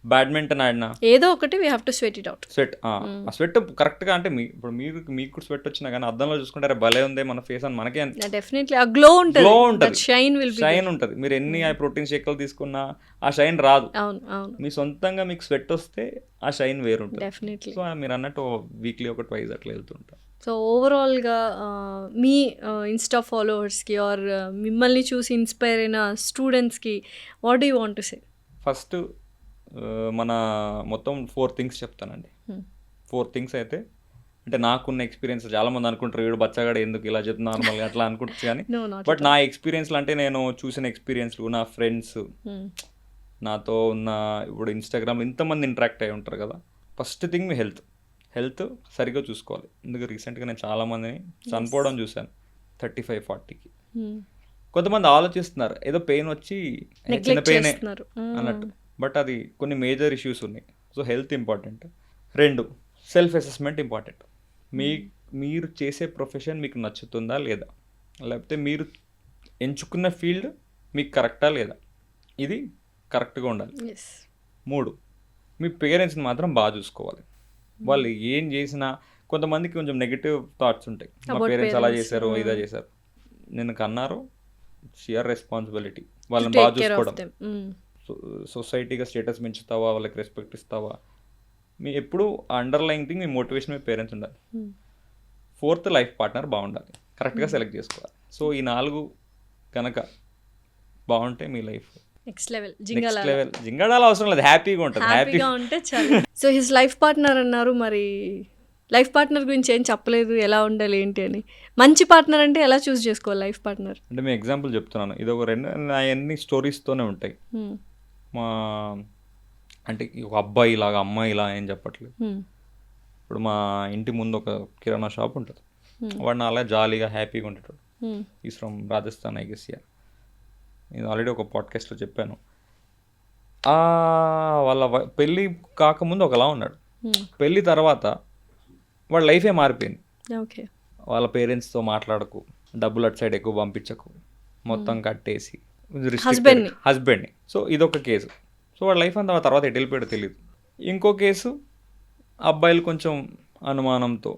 బ్యాడ్మింటన్ ఆడినా ఏదో ఒకటి we have to sweat it out. ఆ స్వెట్ కరెక్ట్గా అంటే ఇప్పుడు మీకు స్వెట్ వచ్చినా కానీ అద్దంలో చూసుకుంటారే భలే ఉంది మన ఫేస్ అని మనకే డెఫినెట్లీ ఆ గ్లో ఉంటుంది, షైన్ ఉంటుంది. మీరు ఎన్ని ప్రోటీన్ షేక్లు తీసుకున్నా ఆ షైన్ రాదు. మీ సొంతంగా మీకు స్వెట్ వస్తే ఆ షైన్ వేరుంటుంది. డెఫినెట్లీ. సో మీరు అన్నట్టు వీక్లీ 2 అట్లా వెళ్తుంటాం. సో ఓవరాల్గా మీ ఇన్స్టా ఫాలోవర్స్కి ఆర్ మిమ్మల్ని చూసి ఇన్స్పైర్ అయిన స్టూడెంట్స్కి what do you want to say? First మన మొత్తం 4 things చెప్తానండి. 4 things అయితే అంటే నాకున్న ఎక్స్పీరియన్స్, చాలామంది అనుకుంటారు వీడు బచ్చగాడు ఎందుకు ఇలా చెప్తున్నా నార్మల్గా అట్లా అనుకుంటారు కానీ, బట్ నా ఎక్స్పీరియన్స్లు అంటే నేను చూసిన ఎక్స్పీరియన్స్లు, నా ఫ్రెండ్స్, నాతో ఉన్న ఇప్పుడు ఇన్స్టాగ్రామ్లో ఇంతమంది ఇంటరాక్ట్ అయి ఉంటారు కదా. ఫస్ట్ థింగ్ మీ హెల్త్ సరిగ్గా చూసుకోవాలి. ఎందుకు రీసెంట్గా నేను చాలామందిని చనిపోవడం చూశాను. 35-40కి. కొంతమంది ఆలోచిస్తున్నారు ఏదో పెయిన్ వచ్చి చిన్న పెయినే అన్నట్టు, బట్ అది కొన్ని మేజర్ ఇష్యూస్ ఉన్నాయి. So health important. 2, self assessment important. మీరు చేసే ప్రొఫెషన్ మీకు నచ్చుతుందా లేదా, లేకపోతే మీరు ఎంచుకున్న ఫీల్డ్ మీకు కరెక్టా లేదా, ఇది కరెక్ట్గా ఉండాలి. 3, మీ పేరెంట్స్ని మాత్రం బాగా చూసుకోవాలి. వాళ్ళు ఏం చేసినా, కొంతమందికి కొంచెం నెగిటివ్ థాట్స్ ఉంటాయి, మా పేరెంట్స్ అలా చేశారు ఇదా చేశారు. నేను కన్నారు, షియర్ రెస్పాన్సిబిలిటీ వాళ్ళని బాగా చూసుకోవడం. సొసైటీగా స్టేటస్ పెంచుతావా, వాళ్ళకి రెస్పెక్ట్ ఇస్తావా, మీ ఎప్పుడు అండర్లైన్ థింగ్ మీ మోటివేషన్ మీ పేరెంట్స్ ఉండాలి. 4th, లైఫ్ పార్ట్నర్ బాగుండాలి, కరెక్ట్గా సెలెక్ట్ చేసుకోవాలి. సో ఈ 4 కనుక బాగుంటే మీ లైఫ్ నెక్స్ట్ లెవెల్. జింగడాల అవసరం లేదు, హ్యాపీగా ఉంటుంది. హ్యాపీగా ఉంటే చాలు. సో హిస్ లైఫ్ పార్ట్నర్ అన్నారు, మరి లైఫ్ పార్ట్నర్ గురించి ఏం చెప్పలేదు, ఎలా ఉండాలి ఏంటి అని. మంచి పార్ట్నర్ అంటే ఎలా చూస్ చేసుకోవాలి లైఫ్ పార్ట్నర్ అంటే? మీ ఎగ్జాంపుల్ చెప్తున్నాను, ఇది ఒక 2 అన్ని స్టోరీస్తోనే ఉంటాయి. మా అంటే ఒక అబ్బాయి లాగా అమ్మాయి ఇలా ఏం చెప్పట్లేదు. ఇప్పుడు మా ఇంటి ముందు ఒక కిరాణా షాప్ ఉంటుంది, వాడు నా అలా జాలీగా హ్యాపీగా ఉండేటాడు. Is from Rajasthan I guess. నేను ఆల్రెడీ ఒక పాడ్కాస్ట్లో చెప్పాను. వాళ్ళ పెళ్ళి కాకముందు ఒకలా ఉన్నాడు, పెళ్ళి తర్వాత వాళ్ళ లైఫే మారిపోయింది. ఓకే. వాళ్ళ పేరెంట్స్తో మాట్లాడకు, డబ్బులు అటు సైడ్ ఎక్కువ పంపించకు, మొత్తం కట్టేసి హస్బెండ్ని. సో ఇదొక కేసు. సో వాళ్ళ లైఫ్ అంతా తర్వాత ఎటు వెళ్ళిపోయాడో తెలియదు. ఇంకో కేసు, అబ్బాయిలు కొంచెం అనుమానంతో,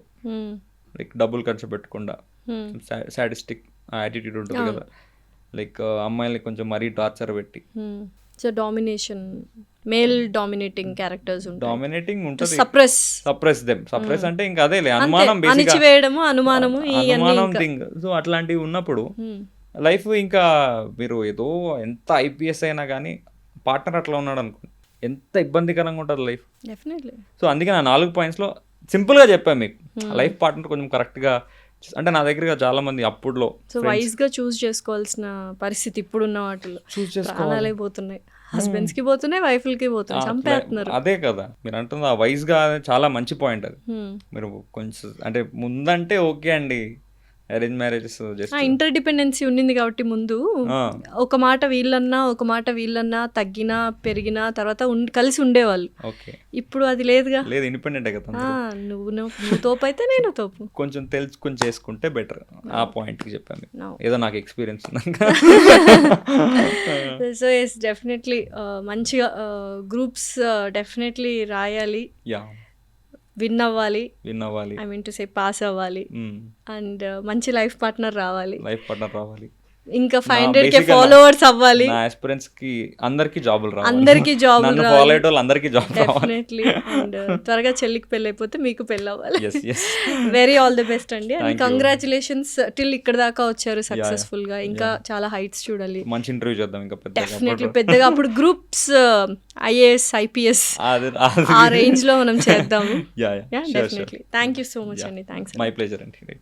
లైక్ డబ్బులు ఖర్చు పెట్టకుండా, సాడిస్టిక్ యాటిట్యూడ్ ఉంటుంది కదా, లైక్ అమ్మాయిల్ని కొంచెం మరీ టార్చర్ పెట్టి. So domination, male dominating characters ఉంటాయి. డామినేటింగ్ ఉంటుంది. సప్రెస్ అంటే ఇంకా అదే అనుమానం, అణిచివేయడము, అనుమానము థింగ్. సో అట్లాంటివి ఉన్నప్పుడు లైఫ్ ఇంకా మీరు ఏదో ఎంత ఐపీఎస్ అయినా కానీ పార్ట్నర్ అట్లా ఉన్నాడు అనుకోండి, ఎంత ఇబ్బందికరంగా ఉంటుంది లైఫ్. డెఫినెట్లీ. సో అందుకే నా 4 పాయింట్స్లో సింపుల్గా చెప్పాను మీకు. లైఫ్ పార్ట్నర్ కొంచెం కరెక్ట్గా, అంటే నా దగ్గర చాలా మంది అప్పుడులో సో వైజ్గా చూస్ చేసుకోవాల్సిన పరిస్థితి ఇప్పుడున్న వాటిలో. ప్రాణాలే పోతున్నాయి, హస్బెండ్స్కి పోతున్నాయి, వైఫ్లకి పోతున్నాయి, చంపేస్తున్నారు. అదే కదా మీరు అంటుంది, ఆ వైజ్గా చాలా మంచి పాయింట్ అది. మీరు కొంచెం అంటే ముందంటే ఓకే అండి, అరేంజ్ మ్యారేజెస్ ఇంటర్ డిపెండెన్సీ ఉండింది కాబట్టి ముందు ఒక మాట వీళ్ళన్నా తగ్గినా పెరిగినా తర్వాత కలిసి ఉండేవాళ్ళు. ఇప్పుడు అది లేదుగా, లేదు, ఇండిపెండెంట్ కదా. నువ్వు తోపు అయితే నేను తోపు, కొంచెం తెలుసుకుని చేసుకుంటే బెటర్. ఆ పాయింట్కి చెప్పాను, ఏదో నాకు ఎక్స్పీరియన్స్ ఉంది. సో ఎస్, డెఫినెట్లీ మంచిగా గ్రూప్స్ డెఫినెట్లీ రాయాలి, విన్ అవ్వాలి, I mean to say pass అవ్వాలి, అండ్ మంచి లైఫ్ పార్ట్నర్ రావాలి, ఇంకా 500K ఫాలోవర్స్ అవ్వాలి. నా ఆస్పిరెంట్స్ కి అందరికీ జాబులు రావాలి, డెఫినెట్లీ. అండ్ త్వరగా చెల్లికి పెళ్ళి అయిపోతే మీకు పెళ్ళి అవ్వాలి. వెరీ ఆల్ ది బెస్ట్ అండి, అండ్ కంగ్రాచులేషన్స్. టిల్ ఇక్కడ దాకా వచ్చారు సక్సెస్ఫుల్ గా, ఇంకా చాలా హైట్స్ చూడాలి. మంచి ఇంటర్వ్యూ చేద్దాం ఇంకా డెఫినెట్లీ పెద్దగా. అప్పుడు గ్రూప్స్ IAS IPS ఆ రేంజ్ లో మనం చేద్దాము. Definitely. Thank you so much అండి. థ్యాంక్స్. మై ప్లెజర్ అండి.